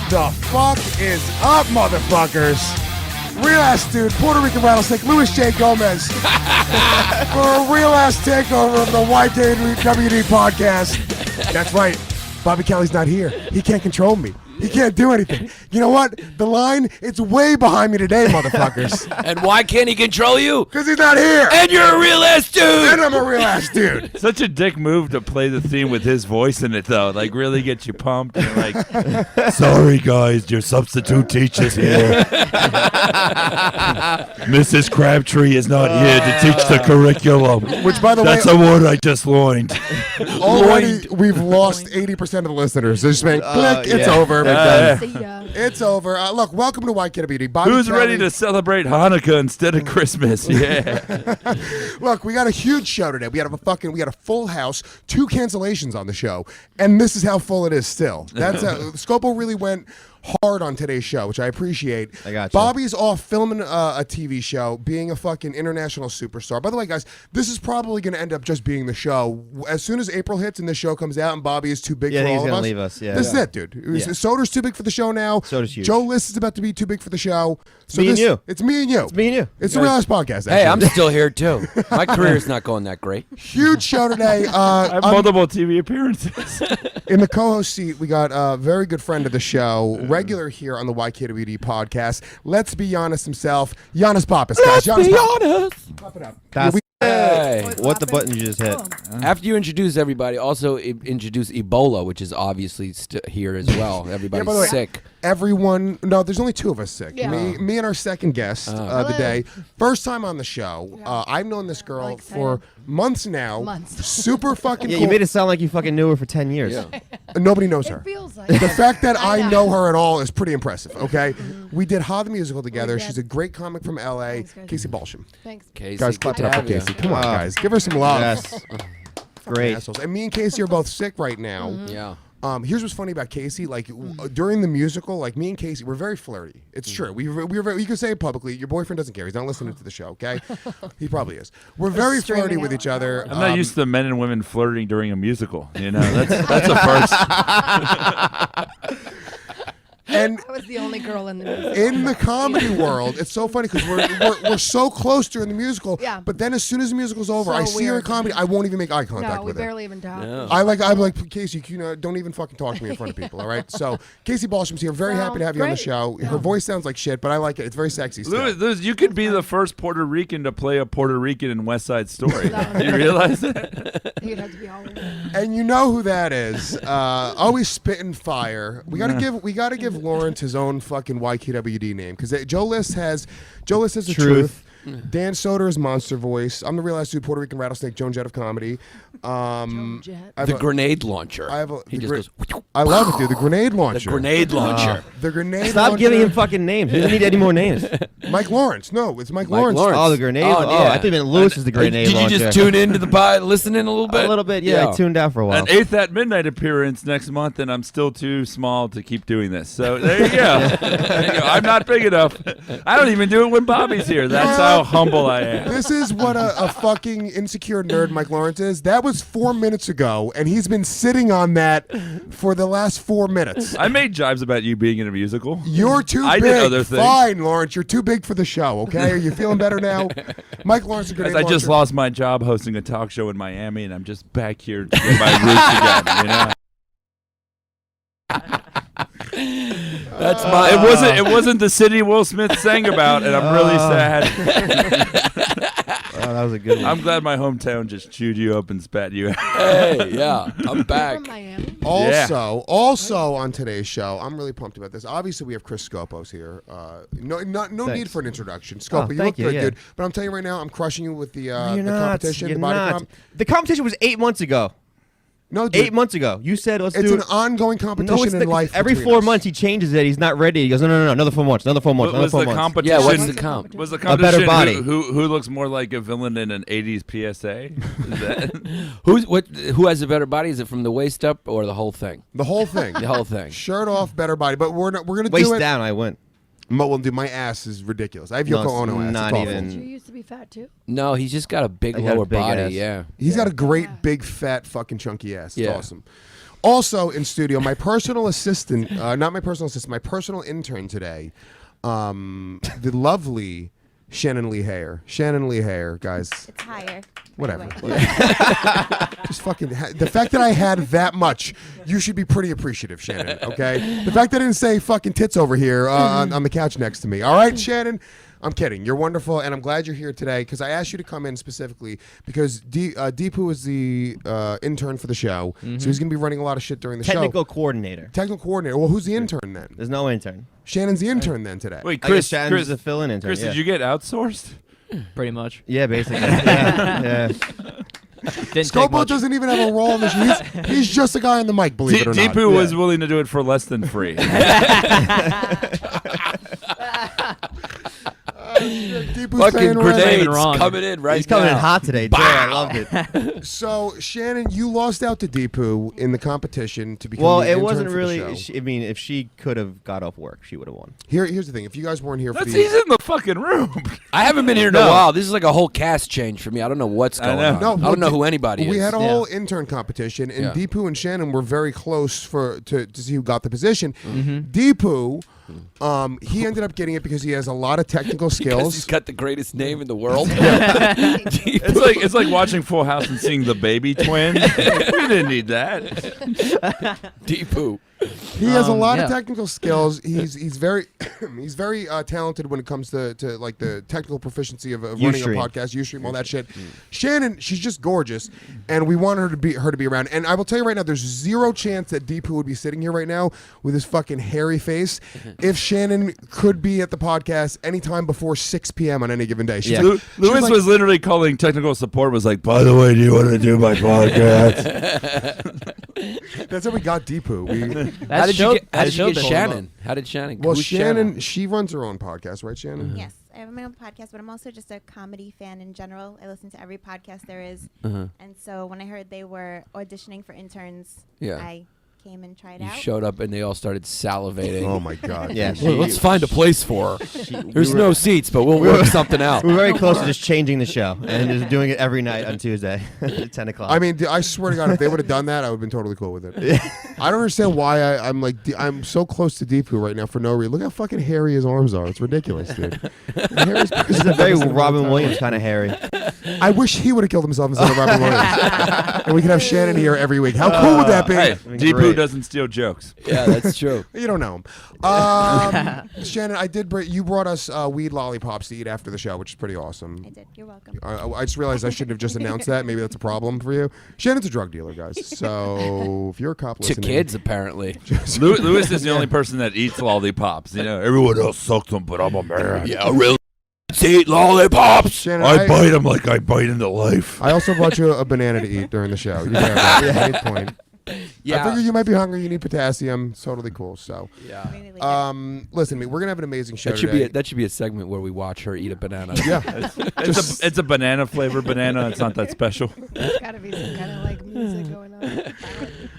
The fuck is up, motherfuckers? Real ass dude, Puerto Rican rattlesnake, Luis J. Gomez. For a real ass takeover of the YKWD podcast. That's right. Bobby Kelly's not here. He can't control me. He can't do anything. You know what? The line, it's way behind me today, motherfuckers. And why can't he control you? Because he's not here. And you're a real ass dude. And I'm a real ass dude. Such a dick move to play the theme with his voice in it, though. Like, really get you pumped. And like, sorry, guys, your substitute teacher's here. Mrs. Crabtree is not here to teach the curriculum. Which, by the That's way, a word I just learned. already we've lost 80% of the listeners. They just went, click, it's over. It's over. Look, welcome to YKWD. Bobby Who's Kelly. ready to celebrate Hanukkah instead of Christmas? Yeah. Look, we got a huge show today. We had a full house, 2 cancellations on the show, and this is how full it is still. That's Scopo really went hard on today's show, which I appreciate. I got you. Bobby's off filming a TV show, being a fucking international superstar. By the way, guys, this is probably going to end up just being the show. As soon as April hits and this show comes out and Bobby is too big for all of us. Yeah, he's going to leave us. Yeah. This is it, dude. Soder's too big for the show now. Soder's huge. Joe List is about to be too big for the show. So me and you. It's me and you. It's me and you. It's the Real Ass Podcast, actually. Hey, I'm still here too. My career's not going that great. Huge show today. I have multiple TV appearances. In the co-host seat, we got a very good friend of the show, regular here on the YKWD podcast. Let's be honest himself, Yannis Papppis, guys. Let's be honest. Pop it up. That's Hey. what the button you just hit. After you introduce everybody, also introduce Ebola, which is obviously here as well. Everybody's by the way, sick. Everyone, no, there's only 2 of us sick. Yeah. Me and our second guest of the day. First time on the show. I've known this girl for months now. Super fucking Yeah, cool. you made it sound like you fucking knew her for 10 years. Yeah. Nobody knows her. It feels like The fact that I know her at all is pretty impressive, okay? We did Ha the Musical together. We did. She's a great comic from L.A. Thanks, guys. Casey Balsham. Thanks. Casey, Guys, clap good it up to for have you. Casey. Come on, guys. Give her some love. Yes. Fucking Great. assholes. And me and Casey are both sick right now. Yeah. Here's what's funny about Casey. Like during the musical, like me and Casey, we're very flirty. It's true. We're very, you can say it publicly. Your boyfriend doesn't care. He's not listening to the show. Okay, he probably is. We're very flirty with each other. I'm not used to men and women flirting during a musical. You know, that's a first. And I was the only girl in the musical. in the comedy world, it's so funny because we're so close during the musical. Yeah. But then as soon as the musical's over, So I see her in weird. comedy. I won't even make eye contact No, we with her. barely even talk. Yeah. I'm like Casey, don't even fucking talk to me in front of people, all right? So Casey Balsham's here. Very happy to have you on the Great. show. Her voice sounds like shit, but I like it. It's very sexy still. Louis, you could be the first Puerto Rican to play a Puerto Rican in West Side Story. Do you realize that? You'd have to be all over. And you know who that is. Always spitting fire. We gotta give Lawrence his own fucking YKWD name because Joe List has the truth. Dan Soder is Monster Voice. I'm the Real Ass Dude, Puerto Rican Rattlesnake, Joan Jett of comedy. Joan Jett. I have The a- grenade launcher. I have a, He the just gre- goes. I love it, dude. The grenade The launcher. grenade launcher. The grenade Stop launcher. giving him fucking names. He doesn't need any more names. Mike Lawrence. No, it's Mike Mike Lawrence. Lawrence. Oh, the grenade. Oh, Oh, yeah. I think Lewis is the grenade Did you launcher. just tune into the pod, listen in a little bit? A little bit, yeah. I tuned out for a while. An 8th at Midnight appearance next month, and I'm still too small to keep doing this. So there you go. There you go. I'm not big enough. I don't even do it when Bobby's here. That's how humble I am. This is what a fucking insecure nerd Mike Lawrence is. That was 4 minutes ago, and he's been sitting on that for the last 4 minutes. I made jibes about you being in a musical. You're too I big. did other things. Fine, Lawrence. You're too big for the show, okay? Are you feeling better now? Mike Lawrence, a grenade As I just launcher. lost my job hosting a talk show in Miami, and I'm just back here to get my roots again. You know, That's my. it wasn't the city Will Smith sang about, and I'm really sad. Oh, that was a good one. I'm glad my hometown just chewed you up and spat you out. Hey, yeah, I'm back. From Miami. Also on today's show, I'm really pumped about this. Obviously, we have Chris Scopos here. No Thanks. need for an introduction. Scopo, you look thank you, good, yeah. dude. But I'm telling you right now, I'm crushing you with the You're not. competition. You're the body not. comp. The competition was 8 months ago. No, dude. 8 months ago. You said let's It's do an it. ongoing No, competition it's in life. every between 4 us. months he changes it. He's not ready. He goes, no, another 4 months, another 4 months, another Was 4 the months. competition? Yeah, what's What's the the comp? Was the A better competition body. who looks more like a villain in an 80s PSA? Is that? Who has a better body? Is it from the waist up or the whole thing? The whole thing. The whole thing. Shirt off, better body. But we're gonna Waist do it. down, I went. Well, dude, my ass is ridiculous. I have No, Yoko it's Ono ass. not It's awful. even- You used to be fat too. No, he's just got a big I got a lower big body. ass. Yeah. He's got a great, big, fat, fucking chunky ass. It's Yeah. awesome. Also in studio, my personal assistant, not my personal assistant, my personal intern today, the lovely Shannon Lee Hayer. Shannon Lee Hayer, guys. It's higher. Whatever. Anyway. Just fucking the fact that I had that much, you should be pretty appreciative, Shannon. Okay. The fact that I didn't say fucking tits over here on the couch next to me. All right, Shannon. I'm kidding. You're wonderful, and I'm glad you're here today because I asked you to come in specifically because Deepu is the intern for the show, so he's going to be running a lot of shit during the Technical show. coordinator. Technical coordinator. Well, who's the intern then? There's no intern. Shannon's the intern then today. Wait, I guess Chris, Shannon's Chris, a fill-in intern. Chris, yeah. did you get outsourced? Pretty much. Yeah, basically. yeah. Didn't take Scopo much. doesn't even have a role in the show. He's just a guy on the mic, believe it or not. Deepu was willing to do it for less than free. Deepu's Fucking saying right. grenades wrong. coming in right He's coming now. in hot today, too. I loved it. So, Shannon, you lost out to Deepu in the competition to become Well, the it intern wasn't for the really. show. I mean, if she could have got off work, she would have won. Here's the thing. If you guys weren't here for He's in the fucking room. I haven't been here in a while. This is like a whole cast change for me. I don't know what's going on. No, I don't know who anybody is. We had a whole intern competition, and Yeah. Deepu and Shannon were very close to see who got the position. Deepu, he ended up getting it because he has a lot of technical Because skills. he's got the greatest name in the world. It's like watching Full House and seeing the baby twins. We didn't need that. Deepu. He has a lot of yeah. technical skills. He's very he's very talented when it comes to like the technical proficiency of running a Ustream. podcast, Ustream, all that shit. Shannon, she's just gorgeous, and we want her to be around. And I will tell you right now, there's zero chance that Deepu would be sitting here right now with his fucking hairy face if Shannon could be at the podcast anytime before 6 p.m. on any given day. She's Yeah. like, Lewis like- was literally calling technical support. Was like, by the way, do you want to do my podcast? that's how we got Deepu. We, How did you get, how did you showed get that- Shannon? How did Shannon? well, who's Shannon, she runs her own podcast, right, Shannon? Yes, I have my own podcast, but I'm also just a comedy fan in general. I listen to every podcast there is. And so when I heard they were auditioning for interns, Yeah. I came and tried You out. showed up and they all started salivating. Oh my God. Yeah, Well, let's find a place for her. There's no seats, but we'll we work were- something out. We were very close to just changing the show and just doing it every night on Tuesday at 10 o'clock. I mean, I swear to God, if they would have done that, I would have been totally cool with it. I don't understand why I'm like I'm so close to Deepu right now for no reason. Look how fucking hairy his arms are. It's ridiculous, dude. this is a very Robin Williams kind of hairy. I wish he would have killed himself instead of Robin Williams, and we could have Shannon here every week. How cool would that be? Hey, mean, Deepu great. doesn't steal jokes. Yeah, that's true. You don't know him. Shannon, you brought us weed lollipops to eat after the show, which is pretty awesome. I did. You're welcome. I just realized I shouldn't have just announced that. Maybe that's a problem for you. Shannon's a drug dealer, guys. So if you're a cop To listening, kids, apparently. Lewis is the only person that eats lollipops. You know, everyone else sucks them, but I'm a man. Yeah, really. Eat lollipops. Shannon, I bite them like I bite into life. I also brought you a banana to eat during the show. You have that at any point. I figure you might be hungry. You need potassium. It's totally cool. So, Yeah. Really like listen, we're gonna have an amazing show That should today. be a segment where we watch her eat a banana. Yeah. It's a banana flavored banana. It's not that special. There's got to be some kind of like music going on.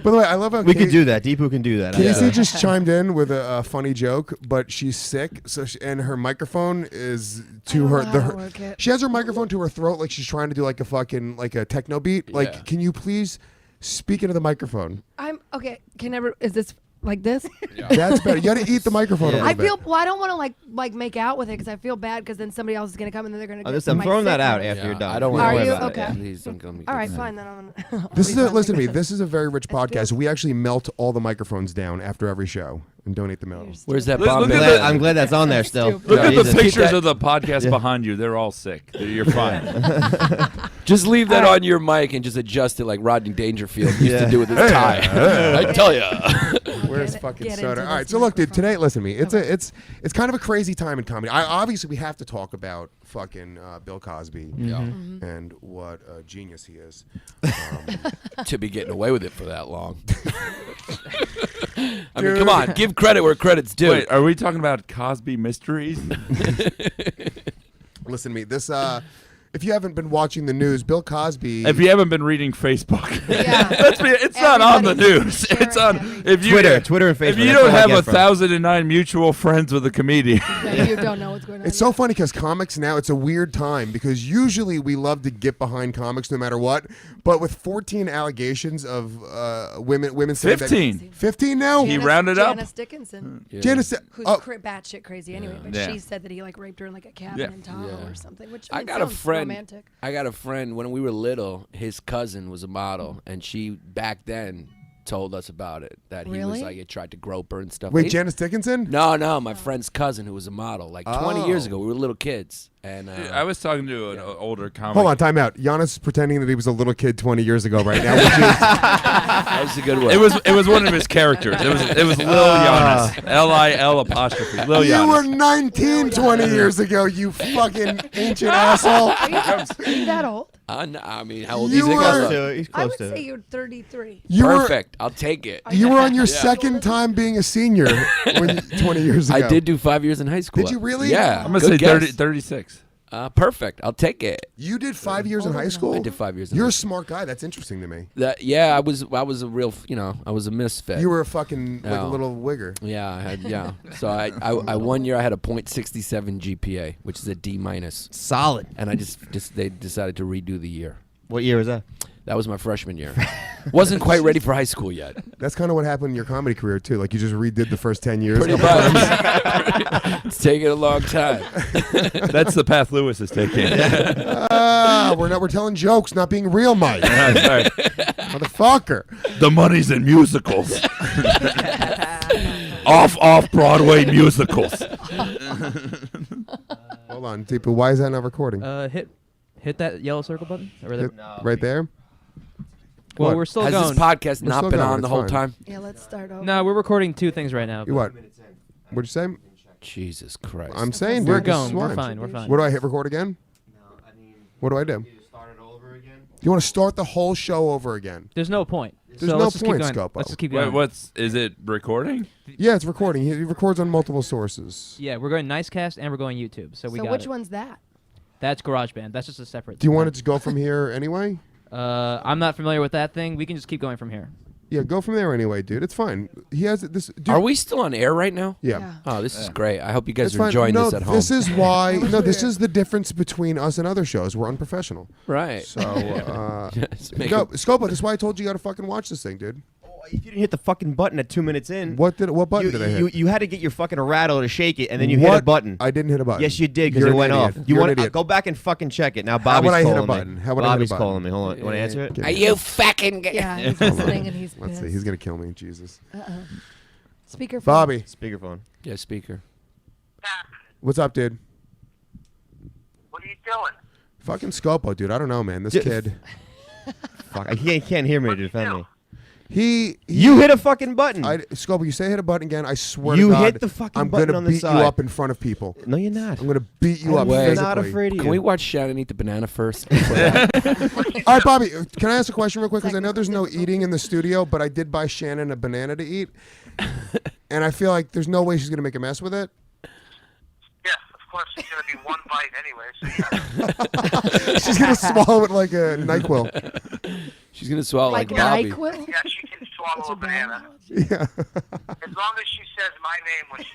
By the way, I love how We could do that. Deepu can do that. Casey just chimed in with a funny joke, but she's sick, so and her microphone is to her. She has her microphone to her throat, like she's trying to do like a fucking like a techno beat. Like, Yeah. can you please speak into the microphone? I'm okay. Is this like this? That's better. You got to eat the microphone. Yeah. A I little feel. Well, I don't want to like make out with it because I feel bad because then somebody else is gonna come and then they're gonna. I'm throwing that out after you're done. I don't Are want to you? about it. Okay. Please don't come. All right, fine. Then I'm. bit. This is listen to me. This is a very rich podcast. We actually melt all the microphones down after every show and donate them out. Where's that Look- bomb? look at bag? that- I'm glad that's on there still. Look at the Jesus. pictures that- of the podcast behind you. They're all sick. You're fine. Just leave that on your mic and just adjust it like Rodney Dangerfield used Yeah. to do with his tie. I tell you. Where's Get fucking into soda? All right, this so look, dude. microphone. Today, listen to me. It's kind of a crazy time in comedy. Obviously we have to talk about fucking Bill Cosby and what a genius he is. To be getting away with it for that long. I mean, come on, give credit where credit's due. Wait, are we talking about Cosby mysteries? Listen to me. if you haven't been watching the news, Bill Cosby. If you haven't been reading Facebook, Yeah. it's not on the Everybody's news. It's on sharing if you Twitter and Facebook. If you that's don't all I have get from. 1,009 mutual friends with a comedian, You don't know what's going on. It's so funny because comics now, it's a weird time because usually we love to get behind comics no matter what. But with 14 allegations of women saying 15. that, 15 now? He rounded up. Janice Dickinson, Janice, who's batshit crazy anyway, but Yeah. she said that he like raped her in like a cabin Yeah. in Tahoe Yeah. or something. Which I mean, got a sounds friend. Romantic. I got a friend when we were little. His cousin was a model, and she back then told us about it. That he was Really? like, it tried to grope her and stuff. wait, They- Janice Dickinson? No, my friend's cousin who was a model. Like 20 years Oh. ago, we were little kids, and I was talking to an older comic. Hold on, time out. Giannis is pretending that he was a little kid 20 years ago right now, which is that was a good one. It was one of his characters. It was Lil Yannis. Lil apostrophe. Lil you were Yannis. 19 20 years ago, you fucking ancient asshole. Are you that old? I mean, how old do you You think were- I Close was? to it. He's I close would to say it. you're 33. You Perfect. I'll take it. You were on your second time being a senior 20 years ago. I did do 5 years in high school. Did you really? Yeah. I'm going to say Good 30, guess. 36. Perfect. I'll take it. You did 5 years in high school? I did 5 years. In You're high a school. smart guy. That's interesting to me. Yeah, I was a real, I was a misfit. You were a fucking like a No. little wigger. Yeah, I had. Yeah. So I 1 year I had a .67 GPA, which is a D minus, Solid. and I just they decided to redo the year. What year was that? That was my freshman year. Wasn't quite ready for high school yet. That's kind of what happened in your comedy career too. Like you just redid the first 10 years. Pretty much. It's taken a long time. That's the path Lewis is taking. We're telling jokes, not being real, Mike. Sorry. Motherfucker. The money's in musicals. off Broadway musicals. Hold on, Deepu. Why is that not recording? Hit that yellow circle button. Right there. Well, What? we're still Has going. this podcast We're not still been going, on the it's whole fine. time? Yeah, let's start over. No, we're recording two things right now. You what? What'd you say? Jesus Christ. I'm saying, We're dude, this is going. We're fine. fine. We're fine. What do I hit record again? What do I do? Start it over again. You want to start the whole show over again? There's no point. There's so no let's just point, keep going. Scopo. Let's just keep Wait, going. is it recording? Yeah, it's recording. He records on multiple sources. Yeah, we're going Nicecast and we're going YouTube. So we So got which it. one's that? That's GarageBand. That's just a separate. Do you want thing. to just go from here anyway? I'm not familiar with that thing. We can just keep going from here. Yeah, go from there anyway, dude. It's fine. He has this. Dude, Are we still on air right now? Yeah. Oh, this is great. I hope you guys It's are fine. enjoying no, this at home. This is why. That was No, this weird. is the difference between us and other shows. We're unprofessional. right. So, Just make no, it- Scopo. That's why I told you got to fucking watch this thing, dude. If you didn't hit the fucking button at 2 minutes in, What button did I hit? You had to get your fucking rattle to shake it, and then you hit a button. I didn't hit a button. Yes, you did because You're it an went idiot. off. You You're want an idiot. go back and fucking check it now? How Bobby's would I hit a calling button? me. How would I hit a Bobby's button? calling me. Hold on. Want to answer it? Are you fucking? Yeah, he's listening and he's Let's see. pissed. He's gonna kill me. Jesus. Speakerphone. Bobby, Speakerphone. Yeah, speaker. what's up, dude? What are you doing? Fucking Scopo, dude. I don't know, man. This J- kid. Fuck, he can't hear me to defend me. You hit a fucking button. Scopo, you say hit a button again. I swear You to God, hit the fucking I'm button gonna on the beat side. you up in front of people. No, you're not. I'm gonna beat you up Wait. physically. I'm not afraid of you. Can we watch Shannon eat the banana first? All right, Bobby. Can I ask a question real quick? Because I know there's no eating in the studio, but I did buy Shannon a banana to eat, and I feel like there's no way she's gonna make a mess with it. Yeah, of course, it's going to be one bite anyway. So yeah. She's gonna swallow it like a NyQuil. She's gonna swallow like, Like Bobby. NyQuil? Yeah, she can swallow a banana. Yeah. As long as she says my name when she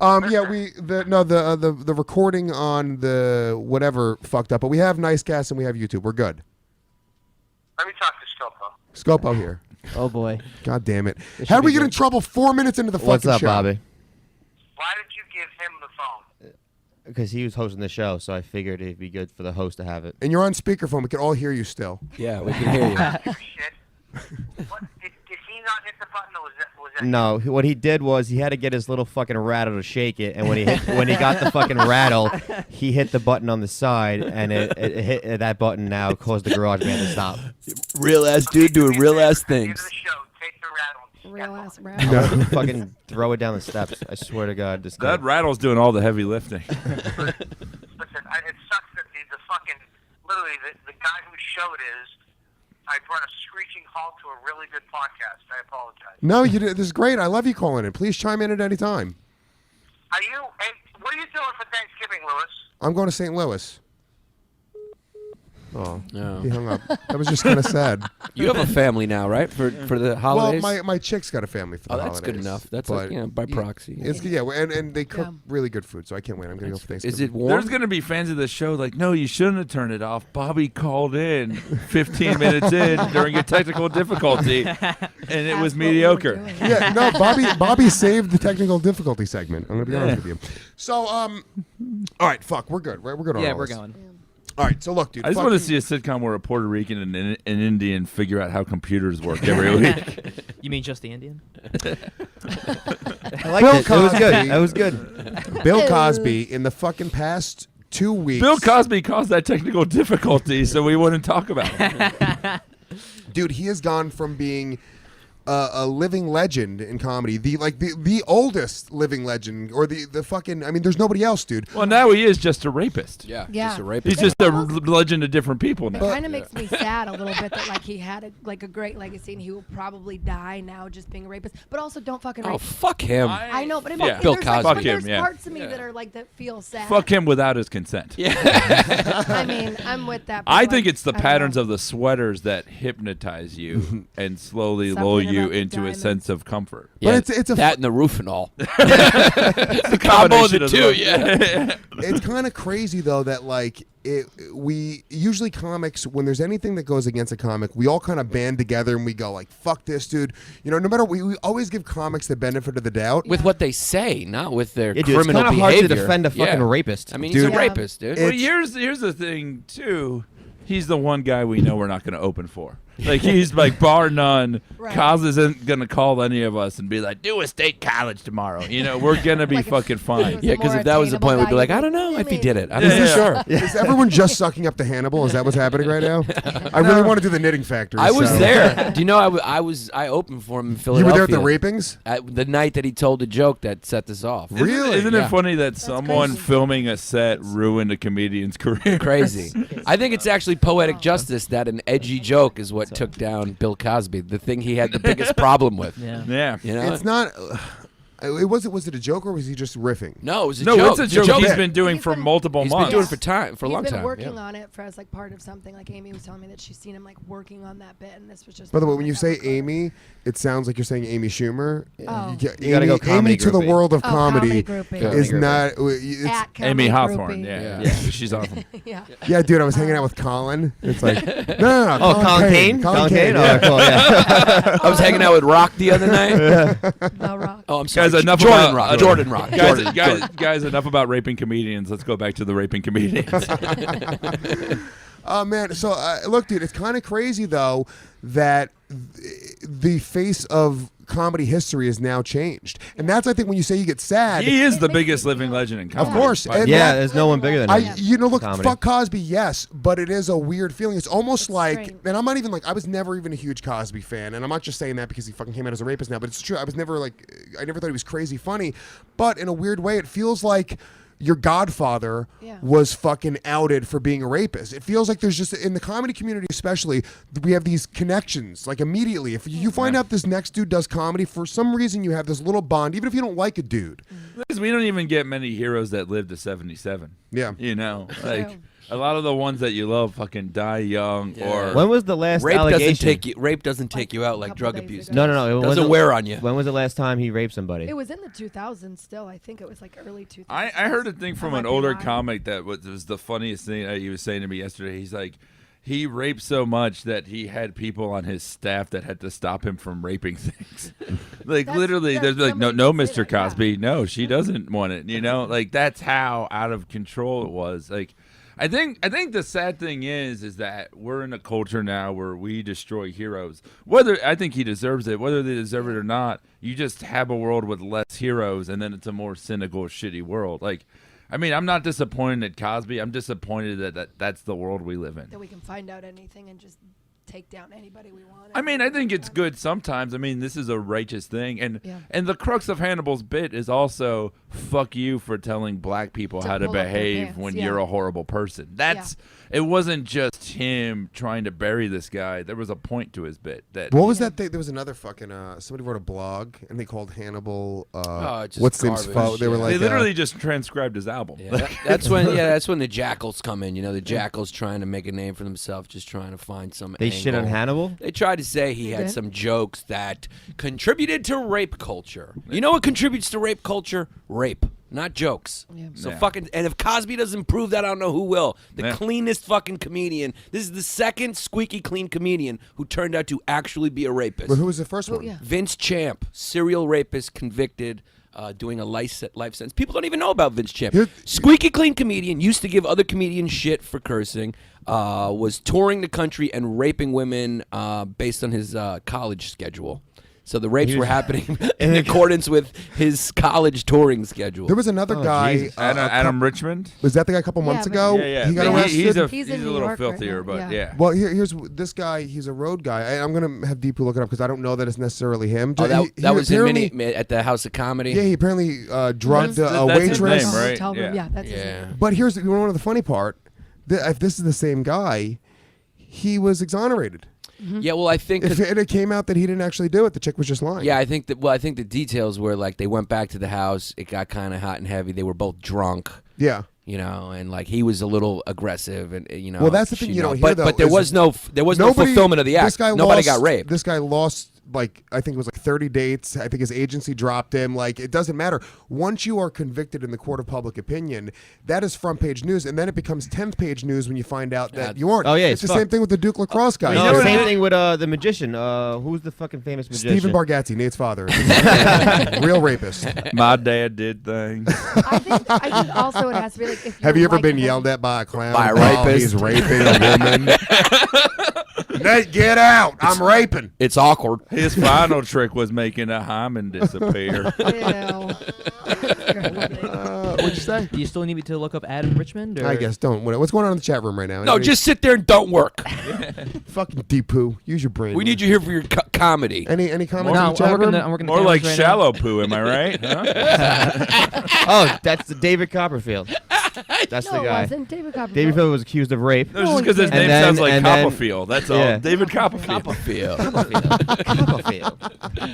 Yeah. The recording on the whatever fucked up, but we have Nicecast and we have YouTube. We're good. Let me talk to Scopo. Scopo here. Oh boy. God damn it! This How should did we be get in good. trouble 4 minutes into the fucking What's up, show? Bobby? Why did you give him the phone? Because he was hosting the show, so I figured it'd be good for the host to have it. And you're on speakerphone. We can all hear you still. Yeah, we can hear you. Shit. What, did he not hit the button, or was that No, what he did was he had to get his little fucking rattle to shake it, and when he got the fucking rattle, he hit the button on the side, and it hit that button now caused the garage band to stop. Real ass dude doing real ass At the end of things. the show, take the rattle. Real ass rap. I'm gonna fucking throw it down the steps. I swear to God, this That guy. rattle's doing all the heavy lifting. Listen, it sucks that the fucking, literally, the guy whose show it is, I brought a screeching halt to a really good podcast. I apologize. No, you did. This is great. I love you calling in. Please chime in at any time. Are you, and what What are you doing for Thanksgiving, Lewis? I'm going to St. Louis. Oh, No. he hung up. That was just kind of sad. You have a family now, right? For the holidays. Well, my chick's got a family for the holidays. That's good enough. That's but like, by proxy. It's and they cook really good food, so I can't wait. I'm gonna go for Thanksgiving. Is it warm? There's going to be fans of the show like, no, you shouldn't have turned it off. Bobby called in 15 minutes in during a technical difficulty, and it was mediocre. Yeah, no, Bobby saved the technical difficulty segment. I'm gonna be honest with you. So, all right, fuck, we're good, right? We're good on Yeah, all we're this. going. All right, so look, dude. I just want to see a sitcom where a Puerto Rican and an Indian figure out how computers work every week. You mean just the Indian? I liked it. It was good. That was good. Bill Cosby in the fucking past 2 weeks. Bill Cosby caused that technical difficulty, so we wouldn't talk about it. Dude, he has gone from being a living legend in comedy, the oldest living legend, or the fucking. I mean, there's nobody else, dude. Well, now he is just a rapist. Yeah. Yeah. Just a rapist. He's just a legend of different people It now. kind of makes me sad a little bit that like he had a great legacy and he will probably die now just being a rapist. But also don't fucking Oh, rape. fuck him. I know, but I mean, Yeah. Bill there's, Cosby. but Fuck him, there's yeah. parts of me that are like that feel sad. Fuck him without his consent. I mean, I'm with that. but, I like, think it's the I don't patterns know. of the sweaters that hypnotize you and slowly Something lull you about the into a diamonds. sense of comfort. Yeah, But it's a that and the roof and all. It's a Combo of the combination two, both. yeah. it's kind of crazy though that like we usually comics, when there's anything that goes against a comic, we all kind of band together and we go like, fuck this dude, you know, no matter what, we always give comics the benefit of the doubt. With what they say, not with their Yeah, dude, criminal it's kind of behavior. hard to defend a fucking Yeah. rapist. I mean, Dude. he's a Yeah. rapist, dude. Well, It's- here's the thing too. He's the one guy we know we're not going to open for. Like he's like bar none. Right. Kaz isn't going to call any of us and be like, do a state college tomorrow. You know, we're going to be Like if fucking it fine. was Yeah, a because more if that was the attainable point, we'd be guy, like, you'd I be don't know like, if he "I did mean, it. I'm not Yeah. sure. Is everyone just sucking up to Hannibal? Is that what's happening right now? I really want to do the Knitting Factory. I was so- there. Do you know I opened for him in You Philadelphia. were there at the rapings? At the night that he told the joke that set this off. Really? Isn't Yeah. it funny that someone crazy. filming a set ruined a comedian's career? Crazy. I think it's actually poetic justice that an edgy joke is what took down Bill Cosby, the thing he had the biggest problem with. Yeah. Yeah. You know? It's not. Was it a joke or was he just riffing? No, it was a No, joke. it's a joke he's bit. been doing He's for been- multiple He's been months. doing it for a long He's time. been working yeah. on it for as like part of something. Like Amy was telling me that she's seen him like working on that bit, and this was just. By the way, one when that you got say recorded. Amy, it sounds like you're saying Amy Schumer. Oh. You gotta go comedy Amy to the groupie. world of Oh, comedy groupie. is Comedy not. At Amy comedy Hawthorne. groupie. Yeah. Yeah. She's awesome. Yeah. Yeah, dude, I was hanging out with Colin. It's like no. Oh, Colin Kane? Colin Kane? Oh, cool, yeah. I was hanging out with Rock the other night. The Rock. Oh, I'm sorry. Guys, enough Jordan about Rock. Jordan Rock. Guys, enough about raping comedians. Let's go back to the raping comedians. Oh man, so look, dude, it's kind of crazy though that the face of comedy history has now changed, and that's I think when you say you get sad. He is the biggest living legend in Of comedy. course, But- and Yeah, that- there's no one bigger than him. you know, look, Comedy. fuck Cosby, yes, but it is a weird feeling. It's almost like, strange. and I'm not even like, I was never even a huge Cosby fan, and I'm not just saying that because he fucking came out as a rapist now, but it's true. I was never like, I never thought he was crazy funny, but in a weird way, it feels like your godfather Yeah. was fucking outed for being a rapist. It feels like there's just, in the comedy community especially, we have these connections, like immediately. If you find out this next dude does comedy, for some reason you have this little bond, even if you don't like a dude. Because we don't even get many heroes that live to 77. Yeah. You know, like a lot of the ones that you love fucking die young or When was the last Rape allegation? doesn't take you out like couple drug days abuse. ago. No. When was Doesn't the- wear on you. When was the last time he raped somebody? It was in the 2000s still. I think it was like early 2000s. I heard a thing from I an might be older lying. comic that was the funniest thing that he was saying to me yesterday. He's like, he raped so much that he had people on his staff that had to stop him from raping things. Like That's- literally, that there's like, somebody no, did say Mr. that, yeah. Cosby, no, she doesn't want it. You know, like that's how out of control it was. Like, I think the sad thing is that we're in a culture now where we destroy heroes. Whether I think he deserves it, whether they deserve it or not, you just have a world with less heroes, and then it's a more cynical, shitty world. Like, I mean, I'm not disappointed at Cosby. I'm disappointed that that's the world we live in. That we can find out anything and just take down anybody we want. I mean, I think it's good sometimes. I mean, this is a righteous thing, and Yeah. and the crux of Hannibal's bit is also fuck you for telling black people To how to pull up their behave pants, when yeah. you're a horrible person. That's it. Wasn't just him trying to bury this guy. There was a point to his bit. That What was that thing? There was another fucking somebody wrote a blog and they called Hannibal. just What's the name's garbage, fault? They were yeah. like, they literally just transcribed his album. Yeah, that's when the jackals come in. You know, the jackals trying to make a name for themselves, just trying to find some. They shit on angle. Hannibal? They tried to say he had did? some jokes that contributed to rape culture. You know what contributes to rape culture? Rape, not jokes. Yeah. So Yeah. fucking, and if Cosby doesn't prove that, I don't know who will. The Yeah. cleanest fucking comedian. This is the second squeaky clean comedian who turned out to actually be a rapist. but who was the first one? yeah. Vince Champ, serial rapist, convicted, doing a life sentence. People don't even know about Vince Champ. Here- Squeaky clean comedian, used to give other comedians shit for cursing, was touring the country and raping women based on his college schedule. So the rapes were happening in accordance with his college touring schedule. There was another guy. Jesus. Adam Richmond. Was that the guy a couple months but- ago? Yeah, yeah. He got But arrested. He's He's a in New little York right filthier, now, but yeah. yeah. Well, here's this guy. He's a road guy. I'm gonna have Deepu look it up because I don't know that it's necessarily him. Oh, He that was in apparently- at the House of Comedy. Yeah, he apparently drugged a That's his waitress. name, right? Tell them, Yeah. that's his Yeah. name. But here's one of the funny part. If this is the same guy, he was exonerated. Yeah, well, I think If it came out that he didn't actually do it, the chick was just lying. yeah, I think that. Well, I think the details were like they went back to the house. It got kind of hot and heavy. They were both drunk, Yeah. you know, and like he was a little aggressive, and you know. Well, that's the thing she you don't know. hear, though, But there is was no Nobody- fulfillment of the act. This guy Nobody lost, got raped. This guy lost, like, I think it was like 30 dates. I think his agency dropped him. Like, it doesn't matter. Once you are convicted in the court of public opinion, that is front page news, and then it becomes 10th page news when you find out that you aren't. Oh, yeah, it's the it's same fucked. thing with the Duke lacrosse guy. No, know what same it- thing with the magician. Who's the fucking famous magician? Stephen Bargatze, Nate's father, real rapist. My dad did things. I think also it has to be like if Have you ever like been him- yelled at by a clown? By a while rapist? He's raping a woman. Nate, get out! I'm raping. It's awkward. His final trick was making a hymen disappear. Ew. What'd you say? Do you still need me to look up Adam Richmond? Or? I guess don't. What's going on in the chat room right now? No, Anybody- just sit there and don't work. fucking Deepu. Use your brain. We need you here for your comedy. Any comments No, in the chat room? I'm working the More like cameras right shallow poo, am I right? Huh? Oh, that's the David Copperfield. That's No, the it guy. wasn't. David Copperfield. David Copperfield was accused of rape. No, just because his And name then- sounds like and then- Copperfield. That's all. Yeah. David Copperfield. Copperfield. Copperfield.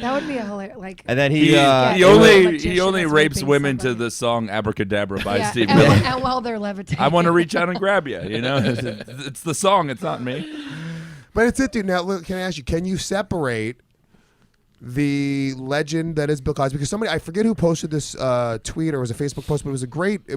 That would be a hilarious. Like, And then He, he, he Yeah, only magician he only that's rapes raping women to somebody. the song Abracadabra by yeah, Steve and, Miller. and while they're levitating. I want to reach out and grab you. You know, it's the song. It's not me. But it's it, dude. Now, look, can I ask you? Can you separate the legend that is Bill Cosby? Because somebody, I forget who posted this tweet or it was a Facebook post, but it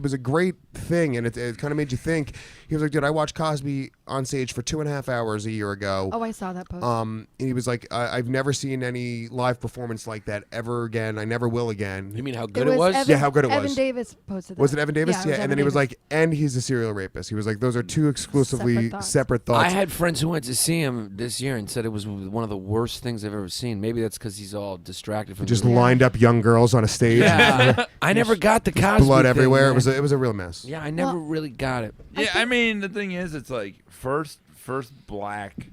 was a great thing, and it kind of made you think. He was like, dude, I watched Cosby on stage for 2.5 hours a year ago. Oh, I saw that post. And he was like, I've never seen any live performance like that ever again. I never will again. You mean how good it was? Evan, Yeah, how good it Evan was. Davis posted that. Was it Evan Davis? Yeah, it was and Evan then he was Davis. like, and he's a serial rapist. He was like, those are two exclusively separate thoughts. I had friends who went to see him this year and said it was one of the worst things I've ever seen. Maybe that's because he's all distracted from just the lined up young girls on a stage. Yeah, I never got the Cosby Blood thing, everywhere. man. It was a real mess. Yeah, I never really got it. Yeah, I mean the thing is, it's like first black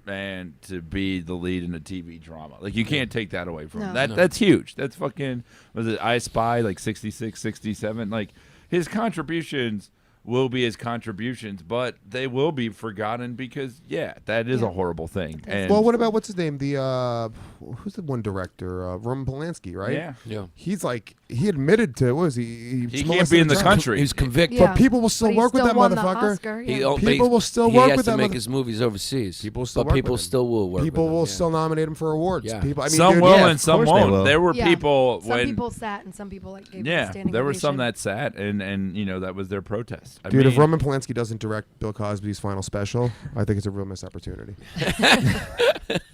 man to be the lead in a TV drama. Like you can't take that away from him. No. That's huge. That's fucking. Was it I Spy like 66, 67? Like his contributions will be his contributions, but they will be forgotten because that is a horrible thing. And Well, what about what's his name? The who's the one director? Roman Polanski, right? Yeah. He's like he admitted to what was he? He can't molested be a in the child. country. He was convicted. Yeah. But people will still But he work with still that won the motherfucker. Oscar, He yeah. don't- but People he- will still he work has with to that make mother- his movies overseas. People still but work people with him. still will work. People with will him, still nominate him for awards. Yeah. People, I mean, some dude, will yeah, and of some course they won't. will. There were Yeah. people Some when people sat and some people like gave him a standing there were some ovation. that sat and you know that was their protest. I Dude, mean, if Roman Polanski doesn't direct Bill Cosby's final special, I think it's a real missed opportunity.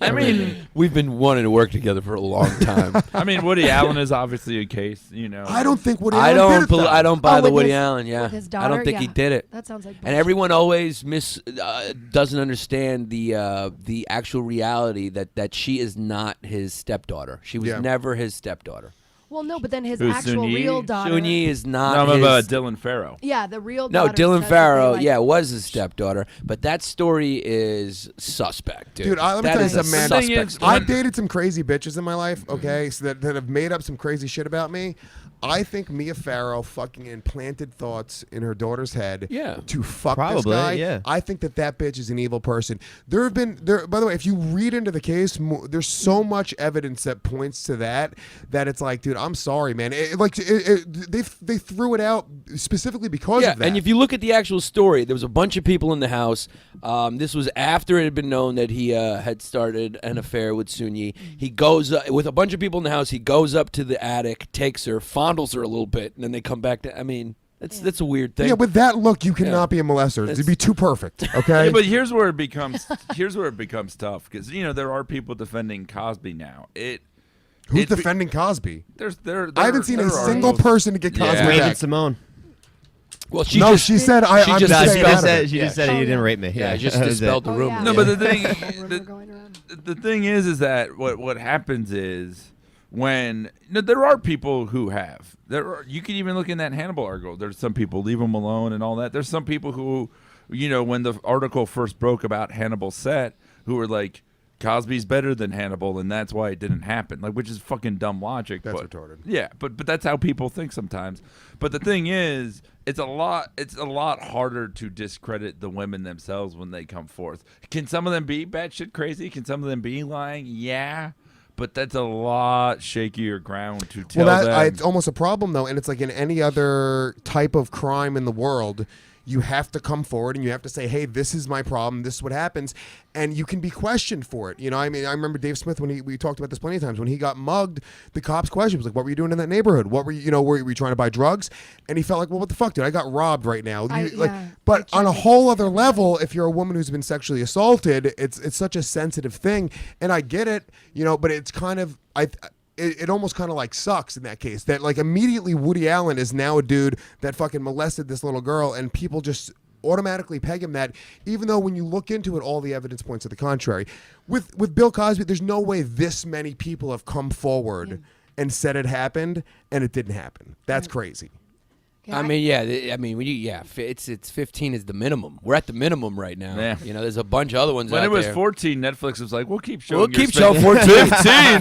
I mean, We've been wanting to work together for a long time. I mean, Woody Allen is obviously a case. You know, I don't think Woody I Allen don't. did it, though. I don't buy Oh, the with Woody his- Allen. Yeah, with his I don't daughter? think he Yeah. did it. That sounds like And bullshit. everyone always doesn't understand the actual reality that she is not his stepdaughter. She was Yeah. never his stepdaughter. Well, no, but then his Who's actual Soon-Yi? real daughter. Soon-Yi is not. No, I'm his, about Dylan Farrow. Yeah, the real No, daughter. Dylan says that they, Farrow, like, yeah, was his stepdaughter, but that story is suspect, dude. Dude, let me That tell you is a something, man. suspect story. I've dated some crazy bitches in my life, okay, so that have made up some crazy shit about me. I think Mia Farrow fucking implanted thoughts in her daughter's head to fuck this Probably, guy. yeah. I think that bitch is an evil person. There have been, by the way, if you read into the case, there's so much evidence that points to that it's like, dude, I'm sorry, man. They threw it out specifically because of that. And if you look at the actual story, there was a bunch of people in the house. This was after it had been known that he had started an affair with Soon-Yi. He goes with a bunch of people in the house. He goes up to the attic, takes her, fondles her a little bit, and then they come back to. I mean, that's a weird thing. Yeah, with that look, you cannot be a molester. It'd be too perfect. Okay. Yeah, but here's where it becomes tough because there are people defending Cosby now. Who's defending Cosby? I haven't seen a single person to get Cosby Yeah. back. Raven Simone. Well, she said I'm just just saying out of it. She just said he didn't rape me. Yeah, just that was it. dispelled the rumor. No, but the thing, Rumor going around. the thing is that what happens is when there are people who have you can even look in that Hannibal article. There's some people leave them alone and all that. There's some people who, when the article first broke about Hannibal's set, who were like, Cosby's better than Hannibal, and that's why it didn't happen. Like, which is fucking dumb logic. That's but, retarded. Yeah, but that's how people think sometimes. But the thing is, it's a lot harder to discredit the women themselves when they come forth. Can some of them be batshit crazy? Can some of them be lying? Yeah. But that's a lot shakier ground to tell them. It's almost a problem, though, and it's like in any other type of crime in the world, you have to come forward and you have to say, hey, this is my problem, this is what happens, and you can be questioned for it. I mean, I remember Dave Smith, when we talked about this plenty of times, when he got mugged, the cops questioned him, was like, what were you doing in that neighborhood? What were you, were you trying to buy drugs? And he felt like, well, what the fuck, dude? I got robbed right now. But on a whole other level, if you're a woman who's been sexually assaulted, it's such a sensitive thing, and I get it, but it's kind of, it almost kind of like sucks in that case that like immediately Woody Allen is now a dude that fucking molested this little girl, and people just automatically peg him that, even though when you look into it, all the evidence points to the contrary. With Bill Cosby, there's no way this many people have come forward and said it happened and it didn't happen. That's crazy. Yeah, I mean, when it's 15 is the minimum. We're at the minimum right now. Yeah. There's a bunch of other ones. When out it was there. 14, Netflix was like, we'll keep showing. We'll your keep showing spin- 14.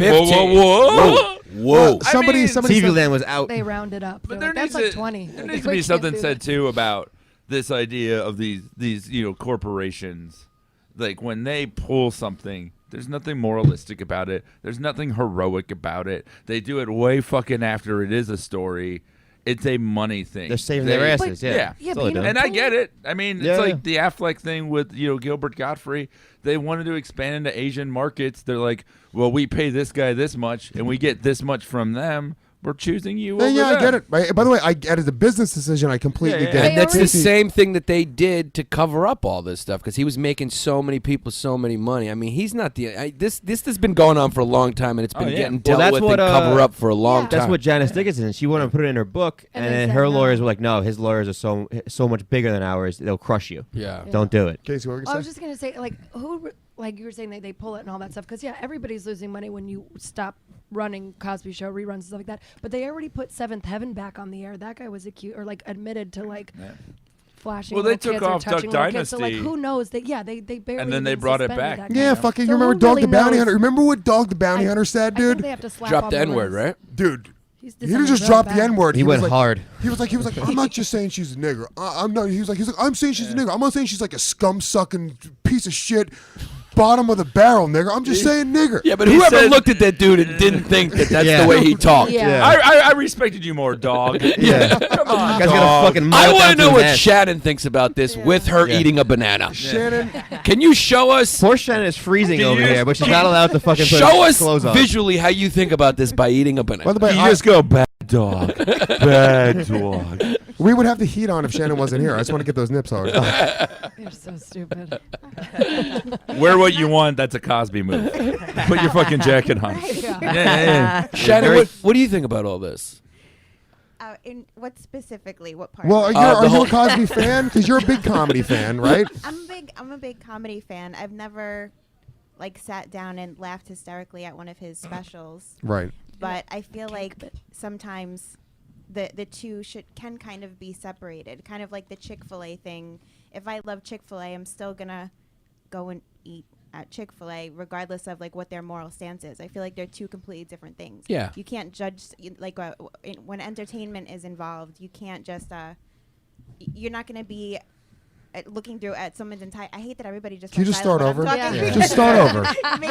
15. Whoa. Whoa. Somebody TV said, Land was out. They rounded up. But They're there like, needs that's to, like 20. There We needs to be can't something do said that. too about this idea of these corporations. Like when they pull something, there's nothing moralistic about it. There's nothing heroic about it. They do it way fucking after it is a story. It's a money thing. They're saving their asses. But- Yeah. Yeah. Yeah, That's all but they're you doing. And I get it. I mean, Yeah, it's yeah. like the Affleck thing with Gilbert Gottfried. They wanted to expand into Asian markets. They're like, well, we pay this guy this much, and we get this much from them. We're choosing you. Over yeah, I them. get it. By the way, I get it as a business decision. I completely Yeah, get yeah. it. And that's the Casey- same thing that they did to cover up all this stuff, because he was making so many people so many money. I mean, he's not this has been going on for a long time, and it's been yeah. getting Well, dealt that's with what, and cover up for a long Yeah. time. That's what Janice Dickinson. She wanted to put it in her book, And and they then said her no. lawyers were like, "No, his lawyers are so much bigger than ours. They'll crush you. yeah. Don't do it." Casey, what were you I going was to say? just gonna say, like, like you were saying, they pull it and all that stuff, because everybody's losing money when you stop running Cosby Show reruns and stuff like that. But they already put Seventh Heaven back on the air. That guy was accused or like admitted to like flashing. Well, they little took kids or off Duck touching little kids. So like, Dynasty. who knows that? Yeah, they barely. And then they even brought it suspended back. that guy. Yeah, fucking. So You remember who Dog really the Bounty knows? Hunter? Remember what Dog the Bounty Hunter said, I think dude? they have to slap Drop on the the N-word, list. right? Dude. He's He didn't just drop the N-word. He was went like- hard. He was like, I'm not just saying she's a nigger. I'm not. He was like, I'm saying she's a nigger. I'm not saying she's like a scum-sucking piece of shit, bottom of the barrel nigger. I'm just saying nigger. Yeah, but He whoever said- looked at that dude and didn't think that that's Yeah. the way he talked. Yeah. I respected you more, dog. Yeah. Come on, Guy's got a dog. fucking I mile want down to know his what ass. Shannon thinks about this with her Yeah. eating a banana. Shannon. Can you show us? Poor Shannon is freezing Do over you- here, but she's not allowed to fucking put Show us clothes on. visually how you think about this by eating a By banana. the way, You just go bad dog, bad dog. we would have the heat on if Shannon wasn't here. I just want to get those nips hard. You're so stupid. Wear what you want. That's a Cosby move. Put your fucking jacket on. Yeah. Shannon, Very- what do you think about all this? In what specifically? What part? Well, of it? are the you whole- a Cosby fan? Because you're a big comedy fan, right? I'm a big comedy fan. I've never like sat down and laughed hysterically at one of his specials. Right. But I feel like sometimes the two can kind of be separated, kind of like the Chick-fil-A thing. If I love Chick-fil-A, I'm still gonna go and eat at Chick-fil-A regardless of like what their moral stance is. I feel like they're two completely different things. Yeah. You can't judge like when entertainment is involved. You can't just you're not gonna be looking through at someone's entire. I hate that everybody just. Can you just start over? Yeah. Just start over.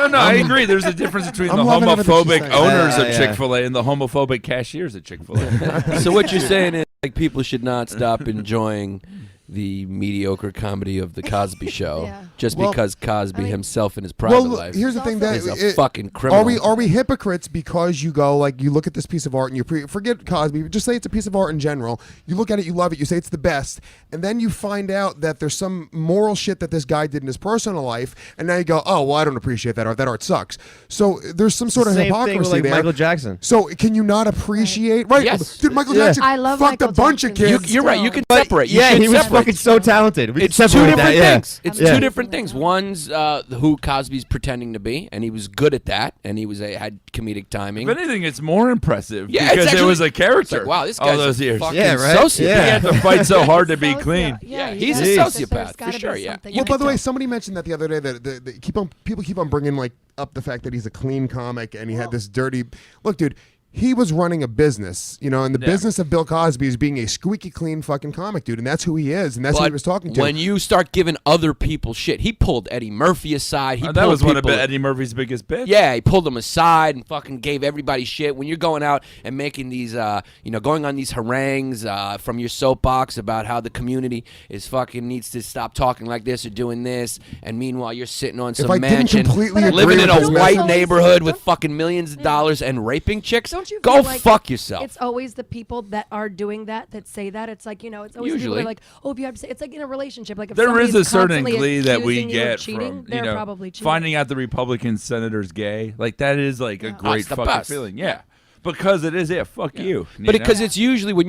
No, I agree. There's a difference between the loving everything she's homophobic saying. owners Yeah, of yeah. Chick-fil-A and the homophobic cashiers at Chick-fil-A. So what you're saying is like people should not stop enjoying the mediocre comedy of the Cosby Show Yeah. just Well, because Cosby I mean- himself in his private Well, life here's the thing that is a fucking criminal. Are we hypocrites because you go like you look at this piece of art and you forget Cosby, just say it's a piece of art in general. You look at it, you love it, you say it's the best, and then you find out that there's some moral shit that this guy did in his personal life, and now you go, oh well, I don't appreciate that art. That art sucks. So there's some sort of Same hypocrisy thing with like there. Michael Jackson. So can you not appreciate? Right, Yes. dude, Michael Yeah. Jackson I love fucked Michael a bunch of Jackson. kids. You're right. You can But separate. You yeah, should he was separate. fucking so talented. We It's can two separate different that, yeah. things. It's Yeah. two different things. One's who Cosby's pretending to be, and he was good at that, and he was had comedic timing. If anything, it's more impressive Yeah, because it's it actually- was a It's character. like, wow, this all guy's those a years. fucking Yeah, right? sociopath. Yeah. He had to fight so hard to be clean. Yeah, you he's a gotta- sociopath, there's for gotta be sure, yeah. something. You Well, by can the way, tell. somebody mentioned that the other day that people keep on bringing like up the fact that he's a clean comic and he had this dirty look, dude. He was running a business, and the business of Bill Cosby is being a squeaky clean fucking comic, dude, and that's who he is, and that's who he But was talking to. when you start giving other people shit, he pulled Eddie Murphy aside. He That pulled was one of people- Eddie Murphy's biggest bits. Yeah, he pulled them aside and fucking gave everybody shit. When you're going out and making these, going on these harangues from your soapbox about how the community is fucking needs to stop talking like this or doing this, and meanwhile you're sitting on some I didn't mansion, completely agree living in with a his white message- neighborhood with Don't- fucking millions of dollars and raping chicks, Don't you go feel like fuck yourself. It's always the people that are doing that say that. It's like, it's always the people Usually. that are like, oh, if you have to say, it's like in a relationship. Like if There is somebody's a certain constantly glee that we accusing you of get cheating, from they're probably cheating. finding out the Republican senator's gay. Like that is like a Yeah. great It's the fucking best. feeling. Yeah. Because it is fuck you. But you because know? it's usually when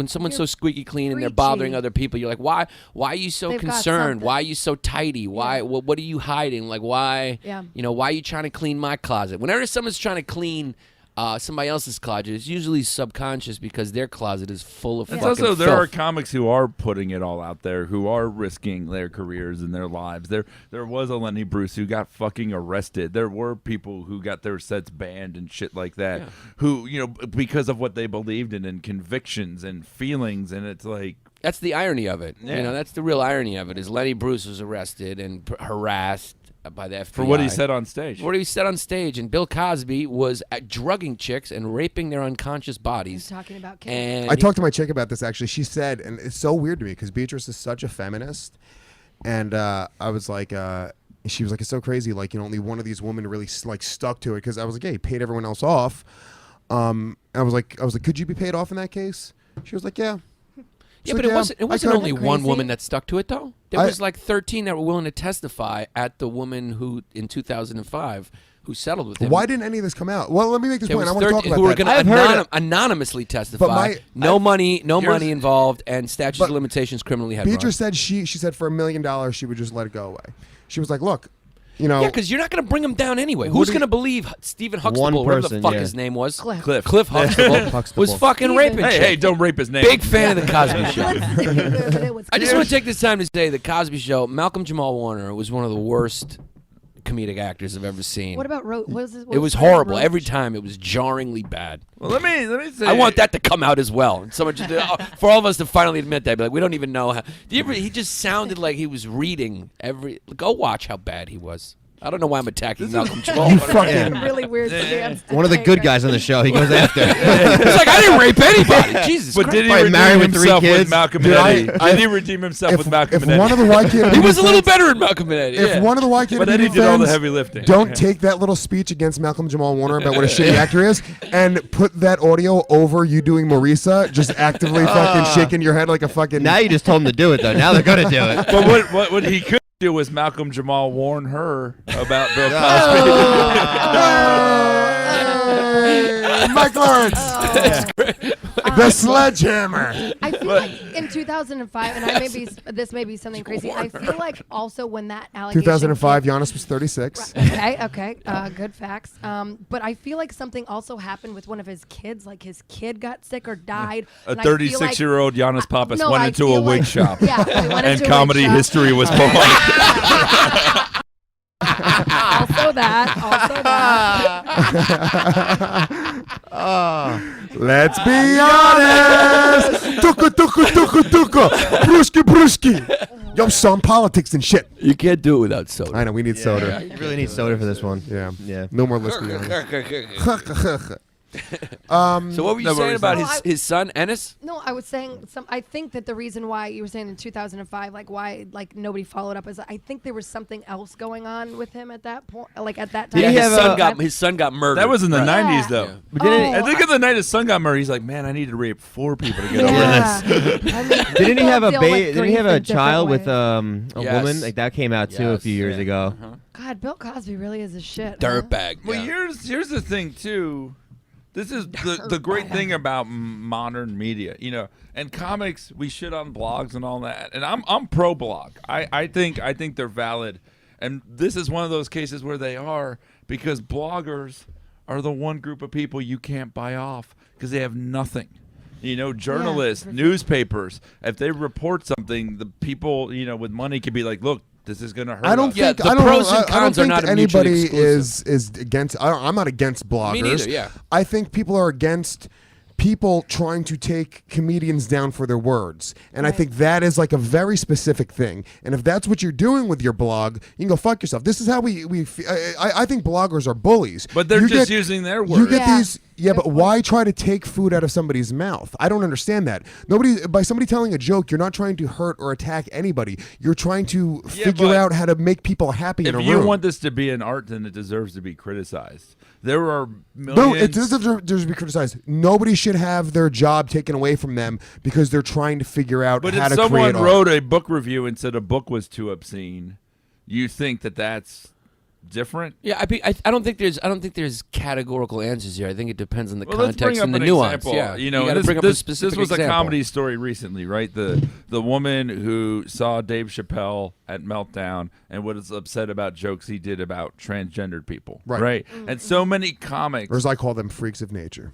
someone's so squeaky clean and they're bothering preachy. other people, you're like, why are you so They've got concerned? something. Why are you so tidy? Why what are you hiding? Like why Yeah. why are you trying to clean my closet? Whenever someone's trying to clean somebody else's closet, it's usually subconscious because their closet is full of It's fucking also there are filth. comics who are putting it all out there, who are risking their careers and their lives. There was a Lenny Bruce who got fucking arrested. There were people who got their sets banned and shit like that, who because of what they believed in and convictions and feelings. And it's like That's the irony of it. Yeah. That's the real irony of it. Is Lenny Bruce was arrested and harassed by the FBI for what he said on stage. For what he said on stage, and Bill Cosby was drugging chicks and raping their unconscious He's bodies. talking about kids. And I talked to my chick about this actually. She said, and it's so weird to me because Beatrice is such a feminist, and I was like, she was like, it's so crazy. Like, only one of these women really stuck to it because I was like, yeah, he paid everyone else off. I was like, could you be paid off in that case? She was like, yeah. Yeah, She's but like, it wasn't. It I wasn't could. only one Crazy. woman that stuck to it, though. There I- was like 13 that were willing to testify at the woman who, in 2005, who settled with him. Why didn't any of this come out? Well, let me make this There point. was I want to talk 13 about who were that. going I've to heard anonymously testify. my- no money here's- involved, and statutes But of limitations criminally heavy. Beatrice said she said for $1 million she would just let it go away. She was like, look, Yeah, because you're not going to bring him down anyway. What Who's do you- going to believe Stephen One Huxtable, whatever the person, fuck yeah. his name was? Cliff. Cliff Huxtable, Huxtable. was fucking Steven. raping Hey, chicks. don't rape his name. Big fan of the Cosby Show. Let's see that it was I just clear. want to take this time to say the Cosby Show, Malcolm Jamal Warner was one of the worst comedic actors I've ever seen. What about Roach? It was horrible. Every time it was jarringly bad. Well, let me say. I want that to come out as well. Someone just, for all of us to finally admit that. Be like, we don't even know how. He just sounded like he was reading every. Go watch how bad he was. I don't know why I'm attacking Malcolm Jamal. you but- fucking really weird stance. to One of the take, good right? guys on the show. He goes after. It's like I didn't rape anybody. Jesus But Christ. did he Probably married redeem with 3 himself with kids. Malcolm Dude, and Eddie? I- Did he redeem himself with Malcolm if and one of Eddie? the YKWD He was a little fans- better than Malcolm and Eddie. If yeah. one of the YKWD But Eddie did all the fans heavy lifting. don't take that little speech against Malcolm Jamal Warner about what a shitty actor he is and put that audio over you doing Marisa, just actively fucking shaking your head like a fucking. Now you just told him to do it, though. Now they're going to do it. But what he could do was Malcolm Jamal warn her about Bill Cosby. Hey, Mike Lawrence. The sledgehammer. I feel like in 2005, and this may be something crazy. I feel like also when that allegation 2005, Yannis was 36. Okay, good facts. But I feel like something also happened with one of his kids. Like his kid got sick or died. A 36-year-old Yannis Papppis No, went I into a feel wig like- shop. Yeah, he went and into a wig comedy shop. history was born. Also that. Let's be honest. Tuka. Bruski. Yo, son, politics and shit. You can't do it without soda. I know, we need soda. You really need soda for this one. Yeah. Yeah. No more whiskey. So what were you saying about saying? his son, Ennis? No, I was saying I think that the reason why you were saying in 2005, like why nobody followed up is I think there was something else going on with him at that point, like at that time. Yeah, he have his son got murdered. That was in the Right. 90s, though. Yeah. But didn't, I think of the night his son got murdered, he's like, man, I need to rape 4 people to get over this. I mean, didn't he have a people deal with Didn't he have grief a in different child with ways. a Yes. woman? Like that came out too a Yes. few years ago. God, Bill Cosby really is a shit. dirtbag. Well, yeah. here's the thing, too. This is the great thing about modern media, and comics. We shit on blogs and all that, and I'm pro blog. I think they're valid, and this is one of those cases where they are, because bloggers are the one group of people you can't buy off because they have nothing. Journalists, newspapers. If they report something, the people with money could be like, look. This is going to hurt. I don't us. Yeah, think the I don't, pros and I don't cons are think not mutually anybody exclusive. is against. I'm not against bloggers. Me neither, yeah. I think people are against people trying to take comedians down for their words, and I Right. think that is like a very specific thing. And if that's what you're doing with your blog, you can go fuck yourself. This is how I think bloggers are bullies. But they're You just get- using their You words. get Yeah. these. Yeah, Good but point. why try to take food out of somebody's mouth? I don't understand that. By somebody telling a joke, you're not trying to hurt or attack anybody. You're trying to figure but out how to make people happy in a If room. you want this to be an art, then it deserves to be criticized. There are millions. No, it doesn't deserve to be criticized. Nobody should have their job taken away from them because they're trying to figure out But how if to someone create art. wrote a book review and said a book was too obscene, you think that that's different? Yeah, I don't think there's categorical answers here. I think it depends on the Well, let's bring context up and the an nuance. example. Yeah, you gotta this, bring up this, a specific this was example. a comedy story recently, right? The woman who saw Dave Chappelle at Meltdown and was upset about jokes he did about transgendered people, Right. And so many comics, Or as I call them, freaks of nature.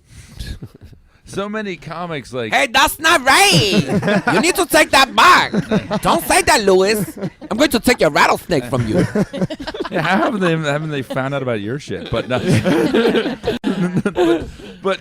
so many comics like. Hey, that's not right. You need to take that back. Don't say that, Louis. I'm going to take your rattlesnake from you. Yeah, how haven't they found out about your shit? But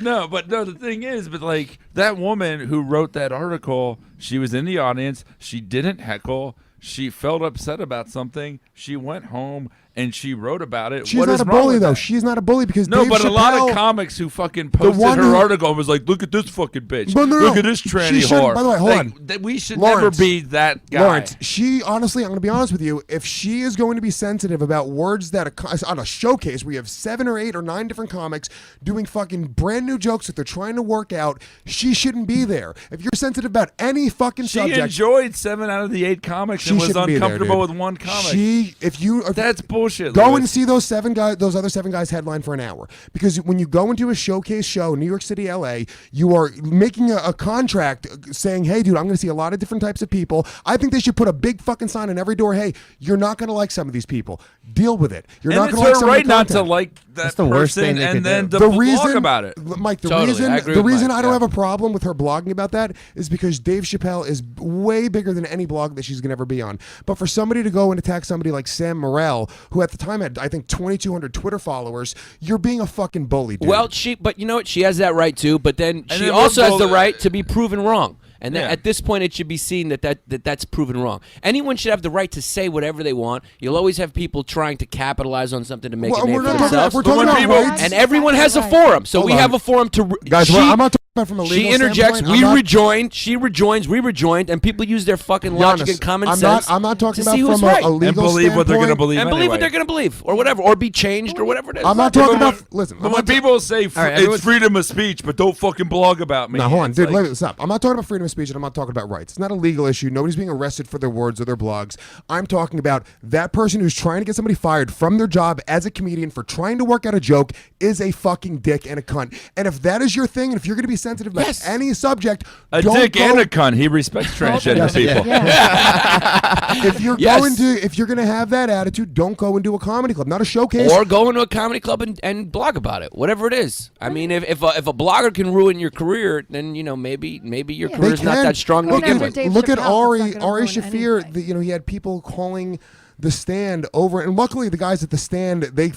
no, but no. The thing is, like that woman who wrote that article, she was in the audience. She didn't heckle. She felt upset about something. She went home and she wrote about it. She's What not is a wrong bully, with though. that? She's not a bully because No, Dave but a lot Chappelle- of comics who fucking posted one her who- article and was like, "Look at this fucking bitch. But no, Look no. at this She tranny shouldn't- whore." by the way, hold on. We should Lawrence, never be that guy. Lawrence, she honestly, I'm going to be honest with you. If she is going to be sensitive about words that on a showcase where you have 7 or 8 or 9 different comics doing fucking brand new jokes that they're trying to work out, she shouldn't be there. If you're sensitive about any fucking She subject, enjoyed 7 out of the 8 comics she and was shouldn't be there, uncomfortable dude. with one comic. That's bullshit. Go Louis. and see those other 7 guys headline for an hour. Because when you go into a showcase show in New York City, LA, you are making a contract saying, hey, dude, I'm going to see a lot of different types of people. I think they should put a big fucking sign on every door. Hey, you're not going to like some of these people. Deal with it. You're And not it's going to like her some right of the not to content. like that That's the worst person thing they and could then do. to blog about it. Mike, the Totally, I agree with reason Mike, I don't yeah. have a problem with her blogging about that is because Dave Chappelle is way bigger than any blog that she's going to ever be on. But for somebody to go and attack somebody like Sam Morril, who at the time had, I think, 2,200 Twitter followers, you're being a fucking bully, dude. Well, but you know what? She has that right too. But then she then also we're has the both- right to be proven wrong. And then Yeah. at this point, it should be seen that's proven wrong. Anyone should have the right to say whatever they want. You'll always have people trying to capitalize on something to make Well, a name we're for not talking themselves. we're talking when about people- rights. And everyone has a Exactly right. forum, so Hold we on. have a forum to. Guys, I'm not talking about from a legal She interjects. standpoint. We I'm not- rejoined. She rejoins. We rejoined, and people use their fucking logic Giannis, and common I'm sense. not talking to about see who's from right. a legal And believe what they're going to standpoint. believe and believe what anyway. they're going to believe, or whatever, or be changed, or whatever it is. I'm not But talking when- about. Listen, But I'm when not ta- people say All right, it's everyone's- freedom of speech, but don't fucking blog about me. Now, hold on, it's dude. like- Let me stop. I'm not talking about freedom of speech, and I'm not talking about rights. It's not a legal issue. Nobody's being arrested for their words or their blogs. I'm talking about that person who's trying to get somebody fired from their job as a comedian for trying to work out a joke is a fucking dick and a cunt. And if that is your thing, and if you're going to be sensitive about Yes. any subject. A don't dick go, and a cunt. He respects transgender people. If you're Yes. if you're gonna have that attitude, don't go into a comedy club, not a showcase. Or go into a comedy club and blog about it, whatever it is. I mean, if a blogger can ruin your career, then maybe your career is not can. that strong to Look begin at with. Dave Look at Chappelle, Ari it's not gonna ruin Shafir. anything. He had people calling the Stand over, and luckily the guys at the Stand they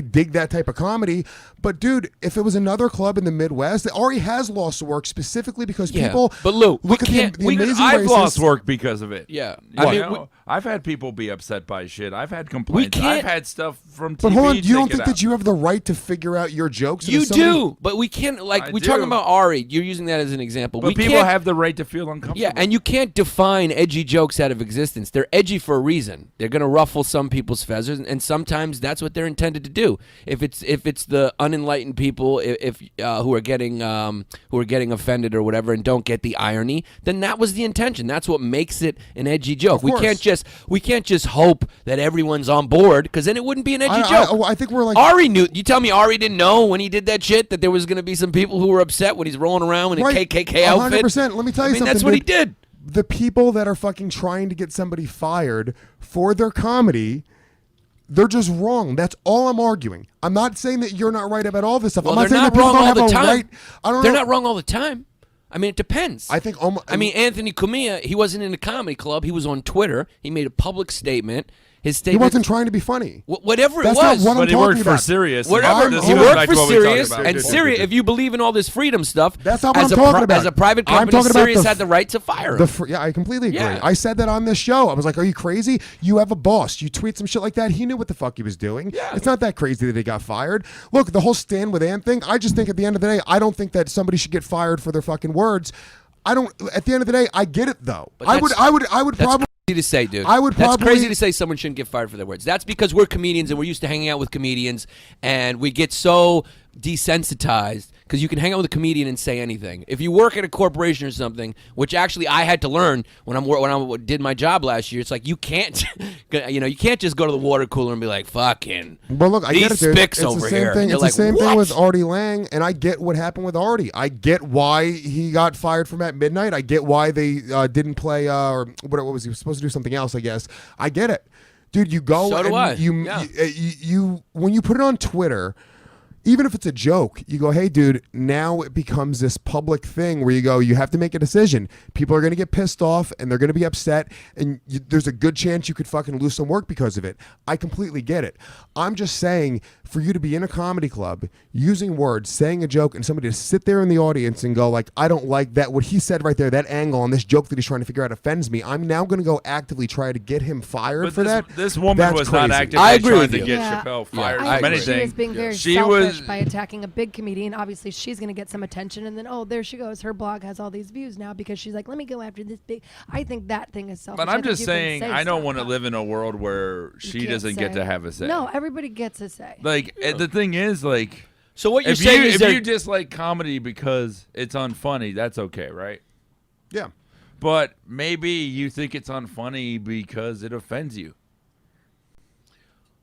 dig that type of comedy. But dude, if it was another club in the Midwest, Ari has lost work specifically because people. But Lou, look we at can't- the amazing I've races. lost work because of it. Yeah. You I mean, know, I've had people be upset by shit. I've had complaints. can't- I've had stuff from TV. But hold on, you don't take it think that out. you have the right to figure out your jokes? You If somebody- do, but we can't. Like I we're talking do. about Ari. You're using that as an example. But we people can't, have the right to feel uncomfortable. Yeah, and you can't define edgy jokes out of existence. They're edgy for a reason. They're going to ruffle some people's feathers, and sometimes that's what they're intended to do. If it's the unenlightened people, who are getting offended or whatever, and don't get the irony, then that was the intention. That's what makes it an edgy joke. We can't just hope that everyone's on board, because then it wouldn't be an edgy joke. I think we're like Ari knew. You tell me Ari didn't know when he did that shit that there was going to be some people who were upset when he's rolling around in a KKK outfit. 100%. Let me tell you something. That's what he dude. did. The people that are fucking trying to get somebody fired for their comedy, they're just wrong. That's all I'm arguing. I'm not saying that you're not right about all this stuff. Well, I'm not they're saying not that people wrong all don't the have a time. right. I don't They're know. not wrong all the time. I mean, it depends. I think. I mean, Anthony Cumia, he wasn't in a comedy club. He was on Twitter. He made a public statement. His he statement. wasn't trying to be funny. Whatever That's it was. not what I'm But he talking worked for about. Sirius. Whatever. This He goes worked back for to what we talked Sirius, about. and Sirius, if you believe in all this freedom stuff, That's not what as I'm a talking about. As a private I'm company, talking about Sirius the had the right to fire him. Yeah, I completely agree. Yeah. I said that on this show. I was like, "Are you crazy? You have a boss. You tweet some shit like that. He knew what the fuck he was doing. Yeah. It's not that crazy that he got fired. Look, the whole Stand with Ann thing. I just think at the end of the day, I don't think that somebody should get fired for their fucking words. I don't. At the end of the day, I get it though. But I would That's probably. crazy to say, dude. I would That's probably- crazy to say someone shouldn't get fired for their words. That's because we're comedians and we're used to hanging out with comedians, and we get so desensitized because you can hang out with a comedian and say anything. If you work at a corporation or something, which actually I had to learn when I did my job last year, it's like you can't, you can't just go to the water cooler and be like, "Fucking." Well, look, I these get it, dude. spicks It's over the same here. thing. You're It's like, the same what? thing with Artie Lang, and I get what happened with Artie. I get why he got fired from At Midnight. I get why they didn't play, or what was he supposed to do something else? I guess I get it, dude. You go So do and I. you, Yeah. you when you put it on Twitter. Even if it's a joke, you go, hey, dude, now it becomes this public thing where you go, you have to make a decision. People are going to get pissed off and they're going to be upset, and there's a good chance you could fucking lose some work because of it. I completely get it. I'm just saying, for you to be in a comedy club, using words, saying a joke, and somebody to sit there in the audience and go, like, I don't like that, what he said right there, that angle on this joke that he's trying to figure out offends me. I'm now going to go actively try to get him fired But for that. this woman That's was not crazy. actively I agree trying with to you. get Yeah. Chappelle Yeah, fired I from agree. She anything. was being very She selfish was- by attacking a big comedian. Obviously, she's going to get some attention, and then, oh, there she goes. Her blog has all these views now because she's like, let me go after this big. I think that thing is selfish. But I I'm think just you can saying, say I don't stuff, want to but live in a world where you she can't doesn't get say. to have a say. No, everybody gets a say. Like, the thing is, like, So what you're if saying you is if there- you just like comedy because it's unfunny, that's okay, right? Yeah. But maybe you think it's unfunny because it offends you.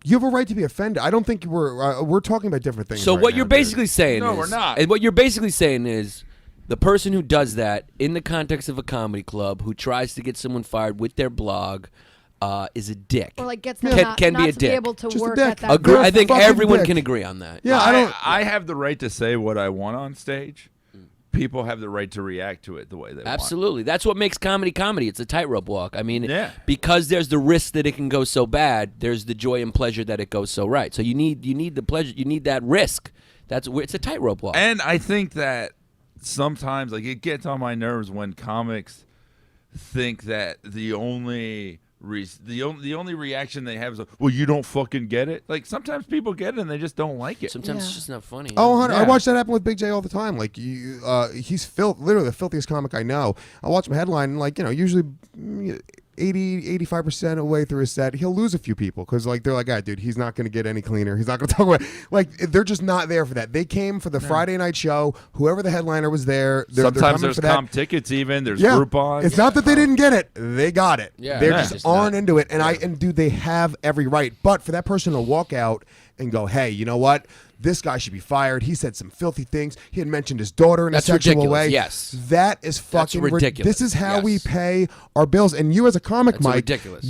You have a right to be offended. I don't think we're talking about different things. So right what now, you're dude. basically saying No, is, we're not. and what you're basically saying is, the person who does that in the context of a comedy club, who tries to get someone fired with their blog, is a dick. Or like gets them Can- not, can not be a to be dick. able to Just a work dick. at that. Agree, You're a I think fucking everyone dick. can agree on that. Yeah, I don't. I have the right to say what I want on stage. People have the right to react to it the way they want. Absolutely. That's what makes comedy comedy. It's a tightrope walk. I mean, Yeah. because there's the risk that it can go so bad, there's the joy and pleasure that it goes so right. So you need the pleasure, you need that risk. It's a tightrope walk. And I think that sometimes, like, it gets on my nerves when comics think that the only reaction they have is, well, you don't fucking get it. Like, sometimes people get it and they just don't like it. Sometimes Yeah. it's just not funny. Oh, Hunter, I Yeah. watch that happen with Big J all the time. Like, he's literally the filthiest comic I know. I watch him headline, and, like, usually 85% of the way through his set, he'll lose a few people because, like, they're like, dude, he's not going to get any cleaner. He's not going to talk about like, they're just not there for that. They came for the Friday night show. Whoever the headliner was there. They're Sometimes coming there's for that. comp tickets even. There's Yeah, Groupon. it's not that they didn't get it; they got it. Yeah, They're yeah. just Just aren't not- into it, and dude, they have every right. But for that person to walk out and go, hey, you know what? This guy should be fired. He said some filthy things. He had mentioned his daughter in That's a sexual ridiculous, way. yes. That is fucking ridiculous. This is how Yes. we pay our bills. And you as a comic, That's Mike, ridiculous.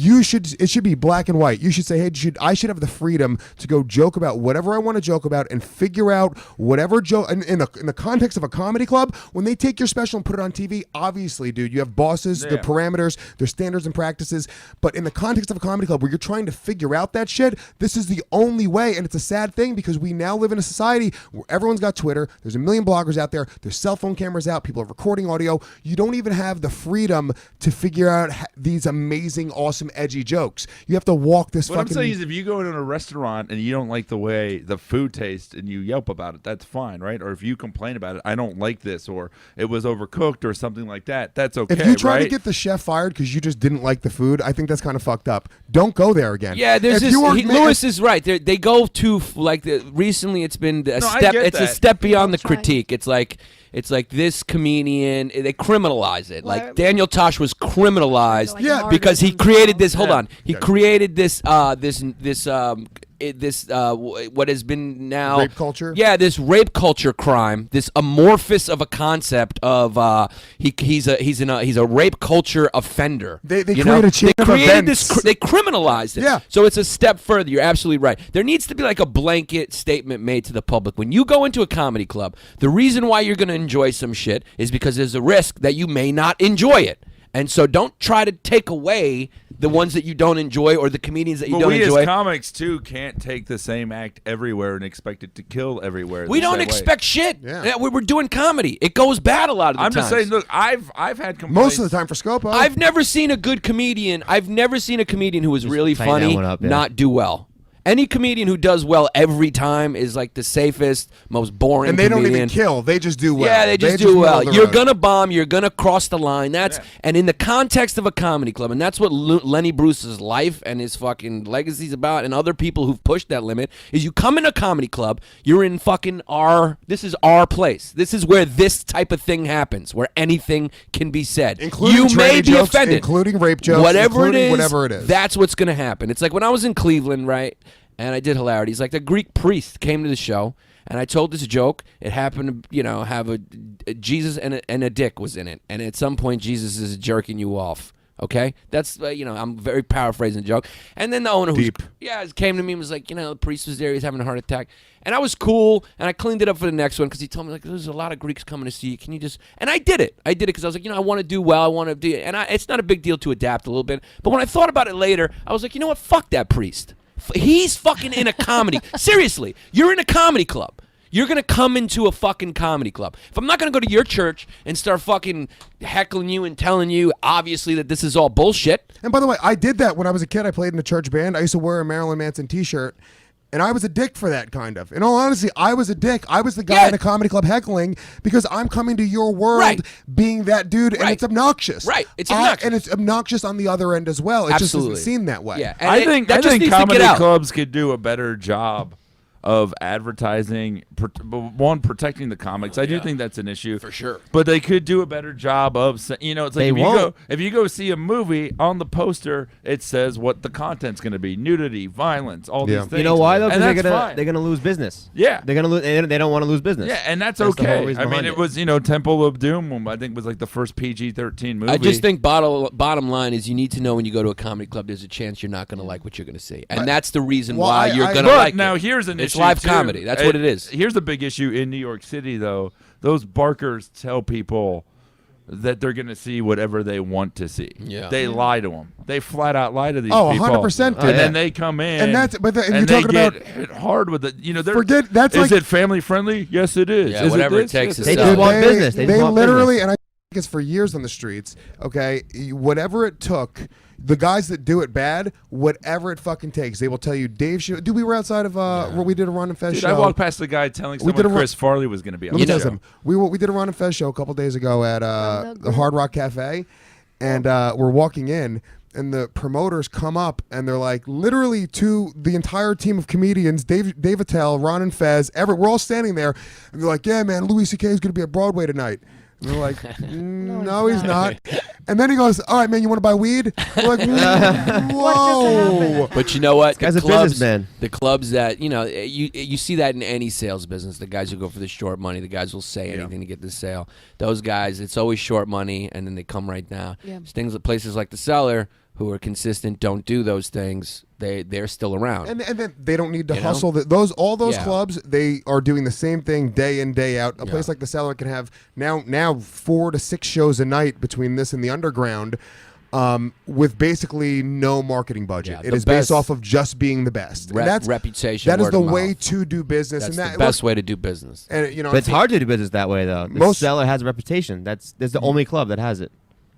it should be black and white. You should say, hey, I should have the freedom to go joke about whatever I want to joke about and figure out whatever joke in the context of a comedy club. When they take your special and put it on TV, obviously, dude, you have bosses, their parameters, their standards and practices. But in the context of a comedy club where you're trying to figure out that shit, this is the only way. And it's a sad thing because we now live in a society where everyone's got Twitter. There's a million bloggers out there. There's cell phone cameras out. People are recording audio. You don't even have the freedom to figure out these amazing, awesome, edgy jokes. You have to walk this What I'm fucking... saying is if you go into a restaurant and you don't like the way the food tastes and you yelp about it, that's fine, right? Or if you complain about it, I don't like this, or it was overcooked or something like that, that's okay, If you try right? to get the chef fired because you just didn't like the food, I think that's kind of fucked up. Don't go there again. Yeah, there's If this. you were- Lewis is right. They go to recently. It's been a No, I step. get It's a that. step beyond the Trying. critique. It's like this comedian. They criminalize it. Well, Like Daniel Tosh was criminalized Like Yeah, because he martyrs created this. themselves. Hold on. He Yeah. created this. What has been now Rape culture? Yeah, this rape culture crime, this amorphous of a concept of he's a rape culture offender. They you create know? a chain They of created events. this. They criminalized it. Yeah. So it's a step further. You're absolutely right. There needs to be like a blanket statement made to the public when you go into a comedy club. The reason why you're going to enjoy some shit is because there's a risk that you may not enjoy it. And so don't try to take away the ones that you don't enjoy or the comedians that you But don't we enjoy. as comics too can't take the same act everywhere and expect it to kill everywhere. We the don't same way. expect shit. Yeah. We're doing comedy. It goes bad a lot of the I'm times. just saying. Look, I've had complaints. Most of the time for Scopo. I've never seen a good comedian. I've never seen a comedian who was really tighten that funny one up, yeah. not do well. Any comedian who does well every time is like the safest, most boring and they comedian. don't even kill. They just do well. Yeah, they just do middle well. of the You're road. gonna bomb. You're gonna cross the line. And in the context of a comedy club, and that's what Lenny Bruce's life and his fucking legacy's about, and other people who've pushed that limit. Is you come in a comedy club, you're in fucking this is our place. This is where this type of thing happens, where anything can be said. Including you may tranny be jokes, offended, including rape jokes, whatever including it is. whatever it is. That's what's gonna happen. It's like when I was in Cleveland, right? And I did hilarities. Like the Greek priest came to the show, and I told this joke. It happened to, have a Jesus and a dick was in it. And at some point, Jesus is jerking you off. Okay? That's, I'm very paraphrasing the joke. And then the owner Deep. came to me and was like, the priest was there. He's having a heart attack. And I was cool, and I cleaned it up for the next one because he told me, like, there's a lot of Greeks coming to see you. Can you just... And I did it. Because I was like, I want to do well. I want to do... And it's not a big deal to adapt a little bit. But when I thought about it later, I was like, you know what? Fuck that priest. He's fucking in a comedy. Seriously, you're in a comedy club. You're going to come into a fucking comedy club. If I'm not going to go to your church and start fucking heckling you and telling you, obviously, that this is all bullshit. And by the way, I did that when I was a kid. I played in a church band. I used to wear a Marilyn Manson t-shirt. And I was a dick for that, kind of. In all honesty, I was a dick. I was the guy in a comedy club heckling because I'm coming to your world being that dude, and it's obnoxious. Right, it's obnoxious. And it's obnoxious on the other end as well. It Absolutely. just isn't seen that way. Yeah, and I think that just needs to comedy get out. clubs could do a better job of advertising, one, protecting the comics. I do think that's an issue For sure. But they could do a better job of, it's like They if won't. you go see a movie, on the poster it says what the content's going to be: nudity, violence, all Yeah. these things. You know why though? And Because that's they're fine. gonna lose business. Yeah. They're gonna lose. They don't want to lose business. Yeah, and that's the whole okay. reason I mean, behind it was Temple of Doom. I think was like the first PG-13 movie. I just think bottom line is you need to know when you go to a comedy club, there's a chance you're not going to like what you're going to see. And that's the reason Well, why I- you're I- going to But like now it. here's an It's issue. live too. comedy. That's what it is. Here's the big issue in New York City, though. Those barkers tell people that they're going to see whatever they want to see. Yeah. They lie to them. They flat out lie to these Oh, people. 100%, And dude. then they come in. And that's- but the- and and you're they talking get hit hard with it. They're, Forget- that's is like- it family friendly? Yes, it is. Yeah, Is whatever it this? takes Yes, to it They is. just want business. They just want literally, business. and I think it's for years on the streets, okay? Whatever it took, the guys that do it bad, whatever it fucking takes, they will tell you, Dave, dude, we were outside of, where we did a Ron and Fez Dude, show. I walked past the guy telling We did someone a Chris Farley was going to be on Let me the tell you show. something. We did a Ron and Fez show a couple days ago at the Hard Rock Cafe, and we're walking in, and the promoters come up, and they're like, literally to the entire team of comedians, Dave Attell, Ron and Fez, we're all standing there, and they're like, yeah, man, Louis C.K. is going to be at Broadway tonight. And they're like, no, he's not. And then he goes, all right, man, you want to buy weed? We're like, whoa. But you know what? This guy's a businessman. The clubs that, you see that in any sales business. The guys who go for the short money, the guys will say anything to get the sale. Those guys, it's always short money, and then they come right down. Yeah. Things, places like the Cellar, who are consistent, don't do those things. They're still around. And then they don't need to You know? hustle. All those clubs, they are doing the same thing day in, day out. A place like the Cellar can have now 4 to 6 shows a night between this and the Underground, with basically no marketing budget. Yeah, it is based off of just being the best. And that's reputation. That is word the of way mouth. to do business. That's and the best way to do business. And But it's hard to do business that way, though. The Cellar has a reputation. That's the only club that has it.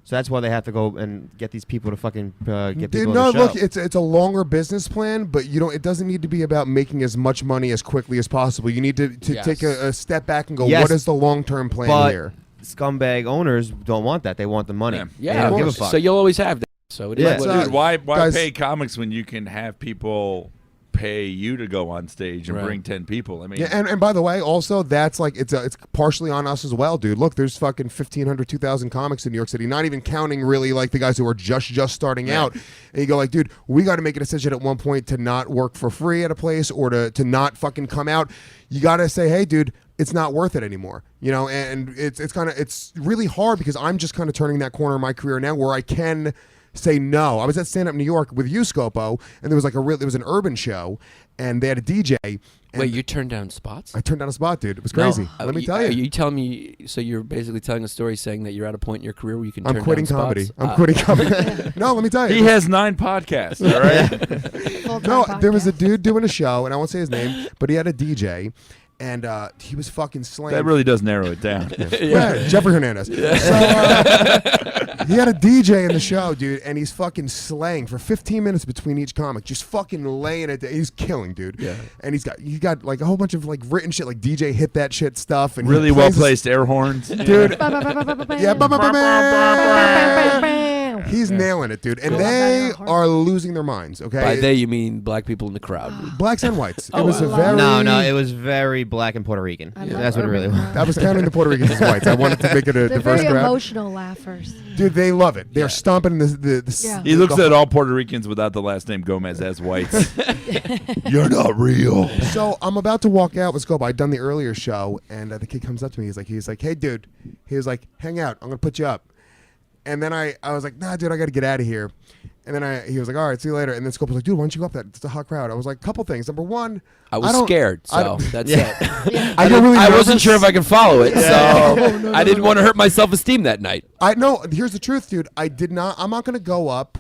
So that's why they have to go and get these people to fucking get people No, on the show. look, it's a longer business plan, but it doesn't need to be about making as much money as quickly as possible. You need to take a step back and go, what is the long-term plan here? Scumbag owners don't want that. They want the money. Yeah, they don't give a fuck. So you'll always have that. So it is what it is. Dude, why guys, pay comics when you can have people pay you to go on stage and bring 10 people? I mean, and by the way, also that's like it's partially on us as well, dude. Look, there's fucking 1,500, 2,000 comics in New York City, not even counting really like the guys who are just starting out. And you go like, dude, we got to make a decision at one point to not work for free at a place or to not fucking come out. You got to say, hey, dude, it's not worth it anymore, and it's really hard because I'm just kind of turning that corner in my career now where I can say no. I was at Stand Up New York with you, Scopo, and there was it was an urban show, and they had a DJ. And Wait, you turned down spots? I turned down a spot, dude. It was crazy. Let me tell you. Are you telling me? So you're basically telling a story saying that you're at a point in your career where you can. I'm turn quitting down comedy. spots? I'm quitting comedy. No, let me tell you. he has 9 podcasts, all right? No, there was a dude doing a show, and I won't say his name, but he had a DJ. And he was fucking slaying. That really does narrow it down. Yeah, Jeffrey Hernandez. So, he had a DJ in the show, dude, and he's fucking slaying for 15 minutes between each comic, just fucking laying it. He's killing, dude. Yeah. And he's got like a whole bunch of like written shit, like DJ hit that shit stuff, and Really well placed air horns, dude. He's nailing it, dude, and they are losing their minds. Okay. By they, you mean black people in the crowd? Blacks and whites. It was a very No, it was very black and Puerto Rican. That's what it really was. I was counting the Puerto Ricans as whites. I wanted to make it a They're diverse very crowd. emotional laughers. Dude, they love it. They're stomping the Yeah. He looks at all Puerto Ricans without the last name Gomez as whites. You're not real. So I'm about to walk out with Scopo. I'd done the earlier show, and the kid comes up to me. He's like, hey, dude. He was like, hang out. I'm going to put you up. And then I was like, nah, dude, I got to get out of here. And then he was like, all right, see you later. And then Scopo was like, dude, why don't you go up that? It's a hot crowd. I was like, couple things. Number one, I was scared, so that's it. I get really I wasn't nervous. sure if I could follow it, so I didn't want to hurt my self-esteem that night. I know. Here's the truth, dude. I'm not going to go up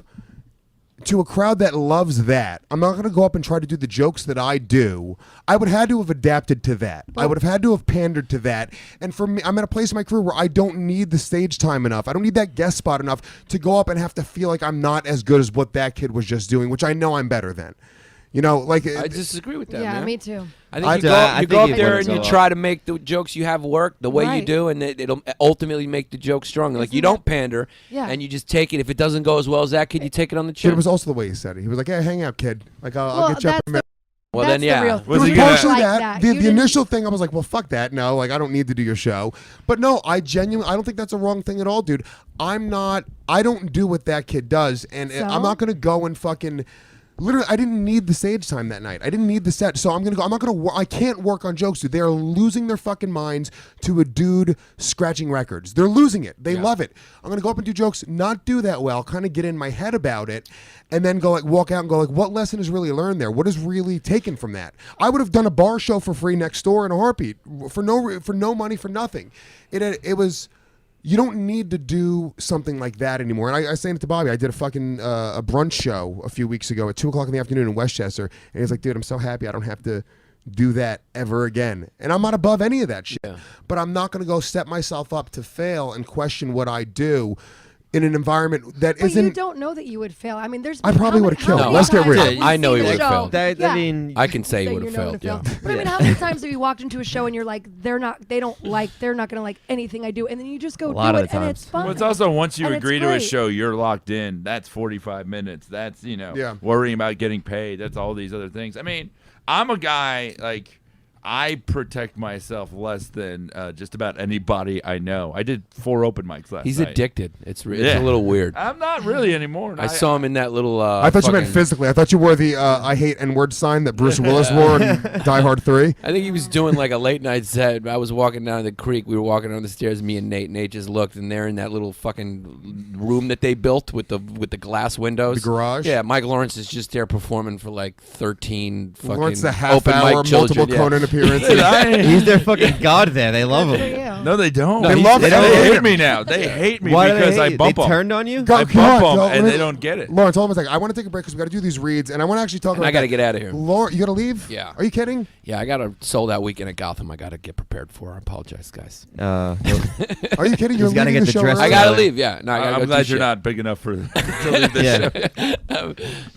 to a crowd that loves that. I'm not going to go up and try to do the jokes that I do. I would have had to have adapted to that. I would have had to have pandered to that. And for me, I'm at a place in my career where I don't need the stage time enough. I don't need that guest spot enough to go up and have to feel like I'm not as good as what that kid was just doing, which I know I'm better than. I disagree with that, Yeah, man. me too. I think you think go up you there wouldn't and you go try to make the jokes you have work the way you Right. do, and it'll ultimately make the joke stronger. Like, you don't pander, Yeah. and you just take it. If it doesn't go as well as that kid, you take it on the Dude, chin. it was also the way he said it. He was like, hey, hang out, kid. Like, I'll get you up in a minute. Well, That's then, yeah. the real Was It was he gonna- partially Like that. that. The You didn't- initial thing, I was like, well, fuck that. No, like, I don't need to do your show. But no, I don't think that's a wrong thing at all, dude. I don't do what that kid does. And So? I'm not going to go and fucking, literally, I didn't need the stage time that night. I didn't need the set. So I'm not going to, I can't work on jokes, dude. They're losing their fucking minds to a dude scratching records. They're losing it. They love it. I'm going to go up and do jokes, not do that well, kind of get in my head about it, and then go like, walk out and go like, what lesson is really learned there? What is really taken from that? I would have done a bar show for free next door in a heartbeat for no money, for nothing. It was, you don't need to do something like that anymore. And I was saying it to Bobby. I did a fucking a brunch show a few weeks ago at 2:00 in the afternoon in Westchester, and he's like, dude, I'm so happy I don't have to do that ever again. And I'm not above any of that shit. Yeah. But I'm not going to go set myself up to fail and question what I do in an environment that But isn't. you don't know that you would fail. I mean, there's. I probably how would've many- killed how him. many Let's get times real. have we I know seen he a would've show- failed. Yeah. I mean, I can say he Say would have you're known failed. to Yeah. fail. But I mean, how many times have you walked into a show and you're like, they're not going to like anything I do, and then you just go A lot do of it, the and times. it's fun. Well, it's also once you And it's agree to a great. show, you're locked in. That's 45 minutes. That's, Yeah. worrying about getting paid. That's all these other things. I mean, I'm a guy, like, I protect myself less than just about anybody I know. I did 4 open mics last He's night. addicted. It's a little weird. I'm not really anymore. I saw him in that little. I thought you meant physically. I thought you wore the I hate N-word sign that Bruce Willis wore in Die Hard 3. I think he was doing like a late night set. I was walking down the creek. We were walking down the stairs. Me and Nate. Nate just looked, and they're in that little fucking room that they built with the glass windows. The garage? Yeah, Mike Lawrence is just there performing for like 13 fucking Lawrence, the open half-hour, mic children. multiple Conan appearances. He's their fucking god there. They love Good for him. you. No, they don't. No, They he's- love it. They They hate me now. They hate me Why do because they I hate you? bump They them. turned on you? Go- I come on, bump them, go- and they don't get it. Lawrence, hold on a second. I want to take a break because we got to do these reads, and I want to actually talk And about I got to get out of here. Lawrence, you got to leave? Yeah. Are you kidding? Yeah, I got a sold out weekend at Gotham. I got to get prepared for. I apologize, guys. Are you kidding? You're He's gotta leaving get the the show dress early? I got to early. leave. Yeah, no, I got to go I'm glad do you're shit. not big enough to leave this show.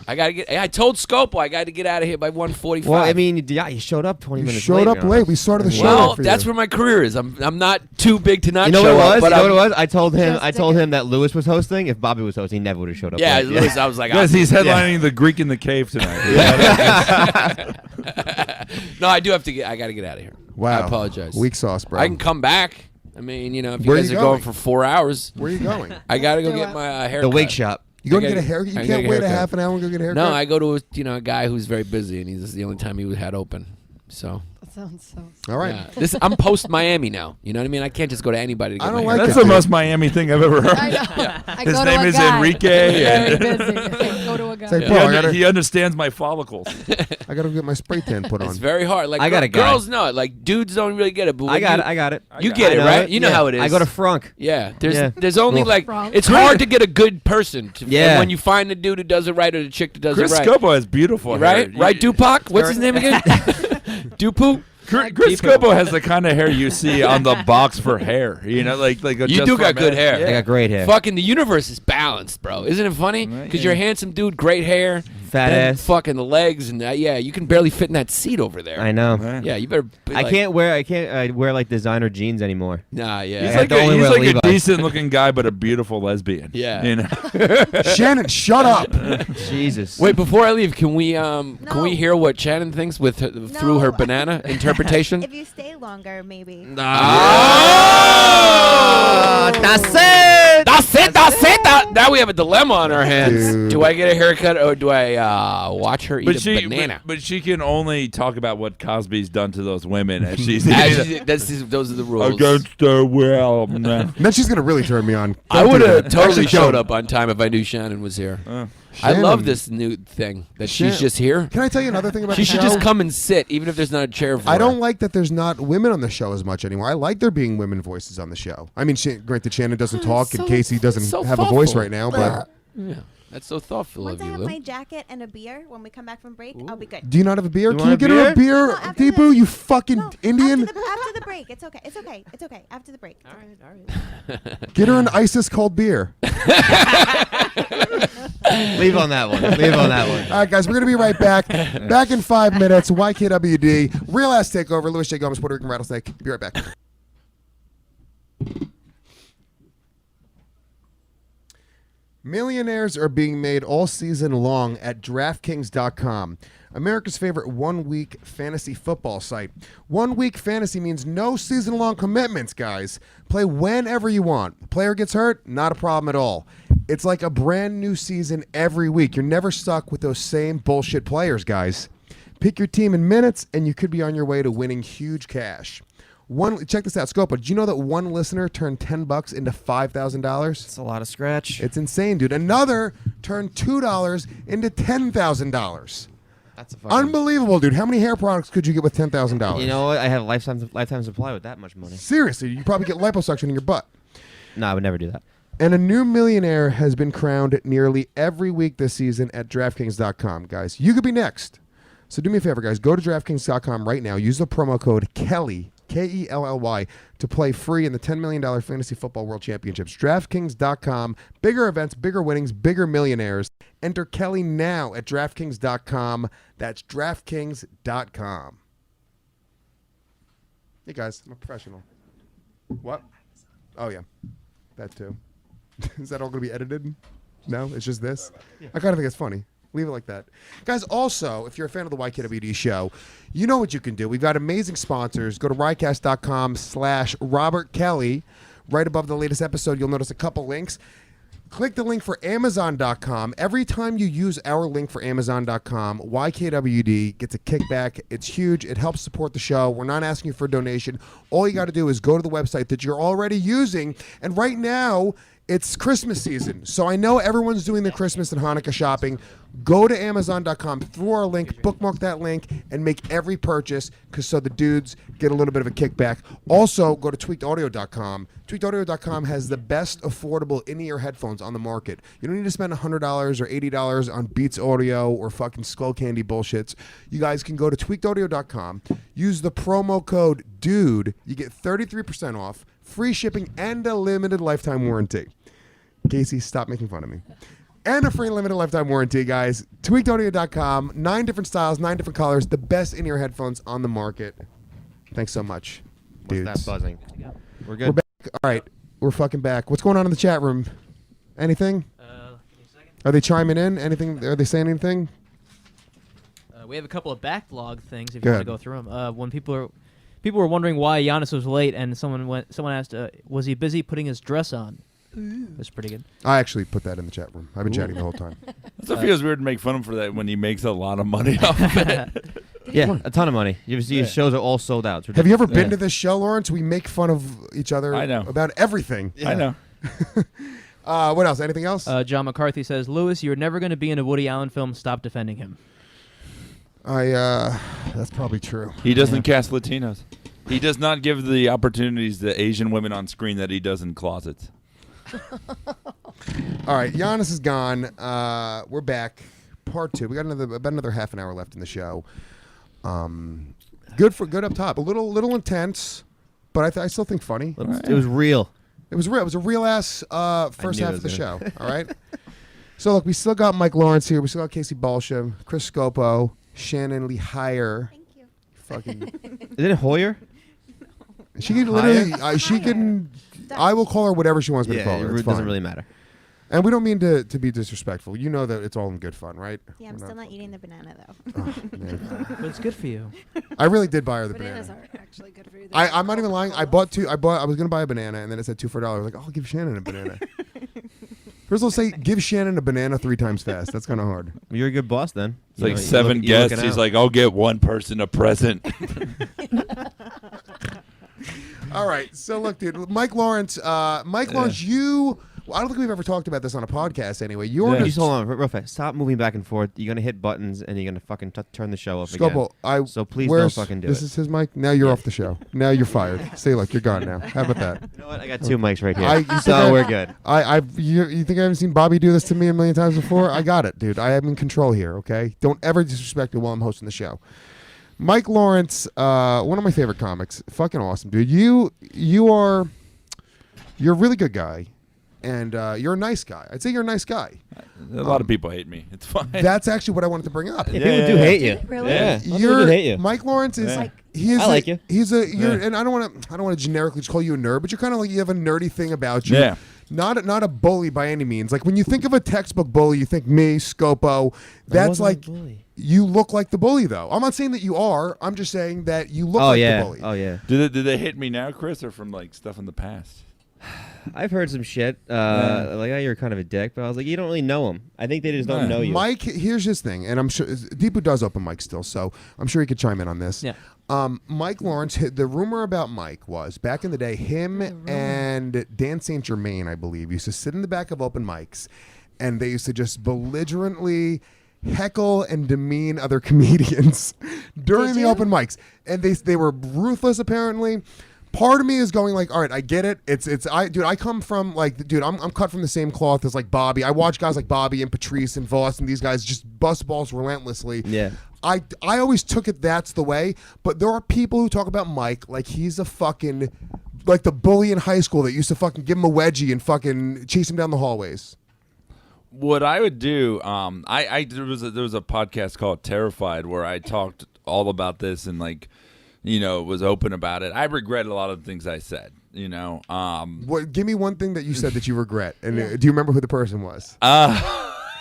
I got to get. I told Scopo I got to get out of here by 1:45. Well, I mean, yeah, you showed up 20 You minutes showed late. up late. We started the show well, late for that's you. where my career is. I'm not too big to not You know show what it up. was? But You know I'm- what it was? I told him. Just I told him that Lewis was hosting. If Bobby was hosting, he never would have showed up. Yeah, late. Lewis, I was like, Yes, he's yeah. headlining the Greek in the Cave tonight. No, I do have to get. I got to get out of here. Wow. I apologize. Weak sauce, bro. I can come back. I mean, you know, if you Where guys you are going going? for 4 hours, Where are you going? I got to go Do get it. my haircut. The wig shop. You going I to get a gotta- haircut? You I can't gotta get wait a a haircut. half an hour and go get a haircut? No, I go to a guy who's very busy, and this is the only time he had open. So That sounds so. All right. yeah. I'm post Miami now. You know what I mean? I can't just go to anybody to get I my don't hair like That's it. the most Miami thing I've ever heard. I know. I His go name to a is guy. Enrique, Very and- busy. Go to a guy. It's like, He, bro, I under- gotta, he understands my follicles. I gotta get my spray tan put on. It's very hard. Like I got a guy. girls know it. Like dudes don't really get it. But I when got you, it. I got it. You get I it, know right? You know Yeah. how it is. I go to Frunk. Yeah, Yeah. there's only Well, like Front. it's hard to get a good person. Yeah. And when you find the dude who does it right or the chick that does Chris it right, Scopo has beautiful hair. right? Right, Dupac. What's his name again? Dupu. Chris Scopo has the kind of hair you see on the box for hair. You know, like a You Just do for got good Men. hair. I Yeah. got great hair. Fucking the universe is balanced, bro. Isn't it funny? Right, Because yeah. you're a handsome dude, great hair, Fat then ass. fucking the legs, and yeah, you can barely fit in that seat over there. I know. Right. Yeah, you better. Be I like, can't wear like designer jeans anymore. Nah, yeah. He's I have to only he's wear like a Levi's. decent looking guy, but a beautiful lesbian. Yeah. You know? Shannon, shut up. Jesus. Wait, before I leave, can we hear what Shannon thinks with through her No. banana interpretation? If you stay longer, maybe. Ah, that's it. That's it. That's it. Now we have a dilemma on our hands. Dude. Do I get a haircut or do I watch her eat But a she, banana? but she can only talk about what Cosby's done to those women as she's Those are the rules. against their will. No. Then she's gonna really turn me on. I Don't would do have that. totally Actually, showed don't. up on time if I knew Shannon was here. I Shannon. love this new thing that she's Shannon. just here. Can I tell you another thing about She the should show? just come and sit, even if there's not a chair for I her. don't like that there's not women on the show as much anymore. I like there being women voices on the show. I mean, granted, Shannon doesn't talk and Casey doesn't so have a voice thoughtful. right now, but Yeah, that's so thoughtful Once of I you, have Lou. my jacket and a beer when we come back from break, I'll be good. do you not have a beer? You Can you want a get her a beer? beer, No, after Deepu? the- You fucking No, Indian. After the break. It's okay. It's okay. It's okay. After the break. All right. Get her an ISIS cold beer. Leave on that one. Leave on that one. All right, guys, we're going to be right back. Back in 5 minutes. YKWD. Real Ass Takeover. Louis J. Gomez, Puerto Rican Rattlesnake. Be right back. Millionaires are being made all season long at DraftKings.com, America's favorite one-week fantasy football site. 1 week fantasy means no season-long commitments, guys. Play whenever you want. Player gets hurt, not a problem at all. It's like a brand new season every week. You're never stuck with those same bullshit players, guys. Pick your team in minutes, and you could be on your way to winning huge cash. Check this out, Scopo. Did you know that one listener turned $10 into $5,000? It's a lot of scratch. It's insane, dude. Another turned $2 into $10,000. That's a fucking, Unbelievable, dude. How many hair products could you get with $10,000? You know what? I have lifetime supply with that much money. Seriously, you probably get liposuction in your butt. No, I would never do that. And a new millionaire has been crowned nearly every week this season at DraftKings.com, guys. You could be next. So do me a favor, guys. Go to DraftKings.com right now. Use the promo code Kelly, Kelly, to play free in the $10 million Fantasy Football World Championships. DraftKings.com. Bigger events, bigger winnings, bigger millionaires. Enter Kelly now at DraftKings.com. That's DraftKings.com. Hey, guys. I'm a professional. What? Oh, yeah. That too. Is that all going to be edited? No? It's just this? I kind of think it's funny. Leave it like that. Guys, also, if you're a fan of the YKWD show, you know what you can do. We've got amazing sponsors. Go to riotcast.com/Robert Kelly. Right above the latest episode, you'll notice a couple links. Click the link for Amazon.com. Every time you use our link for Amazon.com, YKWD gets a kickback. It's huge. It helps support the show. We're not asking you for a donation. All you got to do is go to the website that you're already using. And right now, it's Christmas season. So I know everyone's doing their Christmas and Hanukkah shopping. Go to Amazon.com, through our link, bookmark that link, and make every purchase so the dudes get a little bit of a kickback. Also, go to tweakedaudio.com. Tweakedaudio.com has the best affordable in-ear headphones on the market. You don't need to spend $100 or $80 on Beats Audio or fucking Skull Candy bullshits. You guys can go to tweakedaudio.com, use the promo code DUDE. You get 33% off, free shipping, and a limited lifetime warranty. Casey, stop making fun of me. And a free limited lifetime warranty, guys. Tweakedaudio.com. 9 different styles, 9 different colors. The best in-ear headphones on the market. Thanks so much, dudes. What's that buzzing? We're good. We're back. All right. We're fucking back. What's going on in the chat room? Anything? Give me a second. Are they chiming in? Anything? Are they saying anything? We have a couple of backlog things if Go you want ahead. to go through them. When people were wondering why Yannis was late, and someone asked, was he busy putting his dress on? That's pretty good. I actually put that in the chat room. I've been chatting the whole time. It feels weird to make fun of him for that when he makes a lot of money off of it. Yeah, a ton of money. You see, his shows are all sold out. Have you ever been to this show, Lawrence? We make fun of each other I know. about everything. I know. What else? Anything else? John McCarthy says, Lewis, you're never going to be in a Woody Allen film. Stop defending him. That's probably true. He doesn't cast Latinos. He does not give the opportunities to Asian women on screen that he does in closets. All right, Yannis is gone. We're back. Part 2. We got about another half an hour left in the show. Good up top. A little intense, but I still think funny. It was real. It was real. It was a real ass first knew half it of the was show. All right. So look, we still got Mike Lawrence here. We still got Casey Balsham, Chris Scopo, Shannon Lee Hire. Thank you. Fucking. Is it Hoyer? She can literally. She can. I will call her whatever she wants me to call her. It It's doesn't fine. really matter. And we don't mean to be disrespectful. You know that it's all in good fun, right? Yeah, I'm We're still not eating the banana though. Oh, man. But it's good for you. I really did buy her the Bananas banana. aren't actually good for you. I'm not even lying. I was gonna buy a banana, and then it said 2 for $1. I was like, I'll give Shannon a banana. First of all, say give Shannon a banana 3 times fast. That's kind of hard. You're a good boss then. It's like 7 guests. He's like, I'll get one person a present. All right, so look, dude, Mike Lawrence. Lawrence, you. Well, I don't think we've ever talked about this on a podcast. Anyway, you're Just hold on, real fast. Stop moving back and forth. You're gonna hit buttons and you're gonna fucking turn the show off Scopo, again. So please don't where's- fucking do This it. is his mic. Now you're off the show. Now you're fired. Say, look, you're gone now. How about that? You know what? I got 2 mics right You here. think So we're good. You think I haven't seen Bobby do this to me a million times before? I got it, dude. I am in control here. Okay, don't ever disrespect me while I'm hosting the show. Mike Lawrence, one of my favorite comics. Fucking awesome, dude. You're a really good guy, and you're a nice guy. I'd say you're a nice guy. A lot of people hate me. It's fine. That's actually what I wanted to bring up. Yeah, people do hate you. Really? Yeah, people You're do hate you. Mike Lawrence is Yeah. he is I like you. He's and I don't want to generically just call you a nerd, but you're kind of like you have a nerdy thing about you. Yeah. Not a bully by any means. Like when you think of a textbook bully, you think me, Scopo. That's wasn't a like bully. you look like the bully though. I'm not saying that you are. I'm just saying that you look like the bully. Oh yeah. Did they hit me now, Chris, or from like stuff in the past? I've heard some shit. Like, oh, you're kind of a dick, but I was like, you don't really know him. I think they just don't Yeah. know you. Mike, here's his thing, and I'm sure Deepu does open mic still, so I'm sure he could chime in on this. Yeah. Mike Lawrence, the rumor about Mike was back in the day, him and Dan St. Germain, I believe, used to sit in the back of open mics, and they used to just belligerently heckle and demean other comedians during Did the you? open mics, and they were ruthless apparently. Part of me is going like, all right, I get it. I come from like, dude, I'm cut from the same cloth as like Bobby. I watch guys like Bobby and Patrice and Voss and these guys just bust balls relentlessly. Yeah. I always took it that's the way, but there are people who talk about Mike like he's a fucking like the bully in high school that used to fucking give him a wedgie and fucking chase him down the hallways. What I would do, there was a podcast called Terrified where I talked all about this and like, was open about it. I regret a lot of the things I said. What? Give me one thing that you said that you regret, and do you remember who the person was?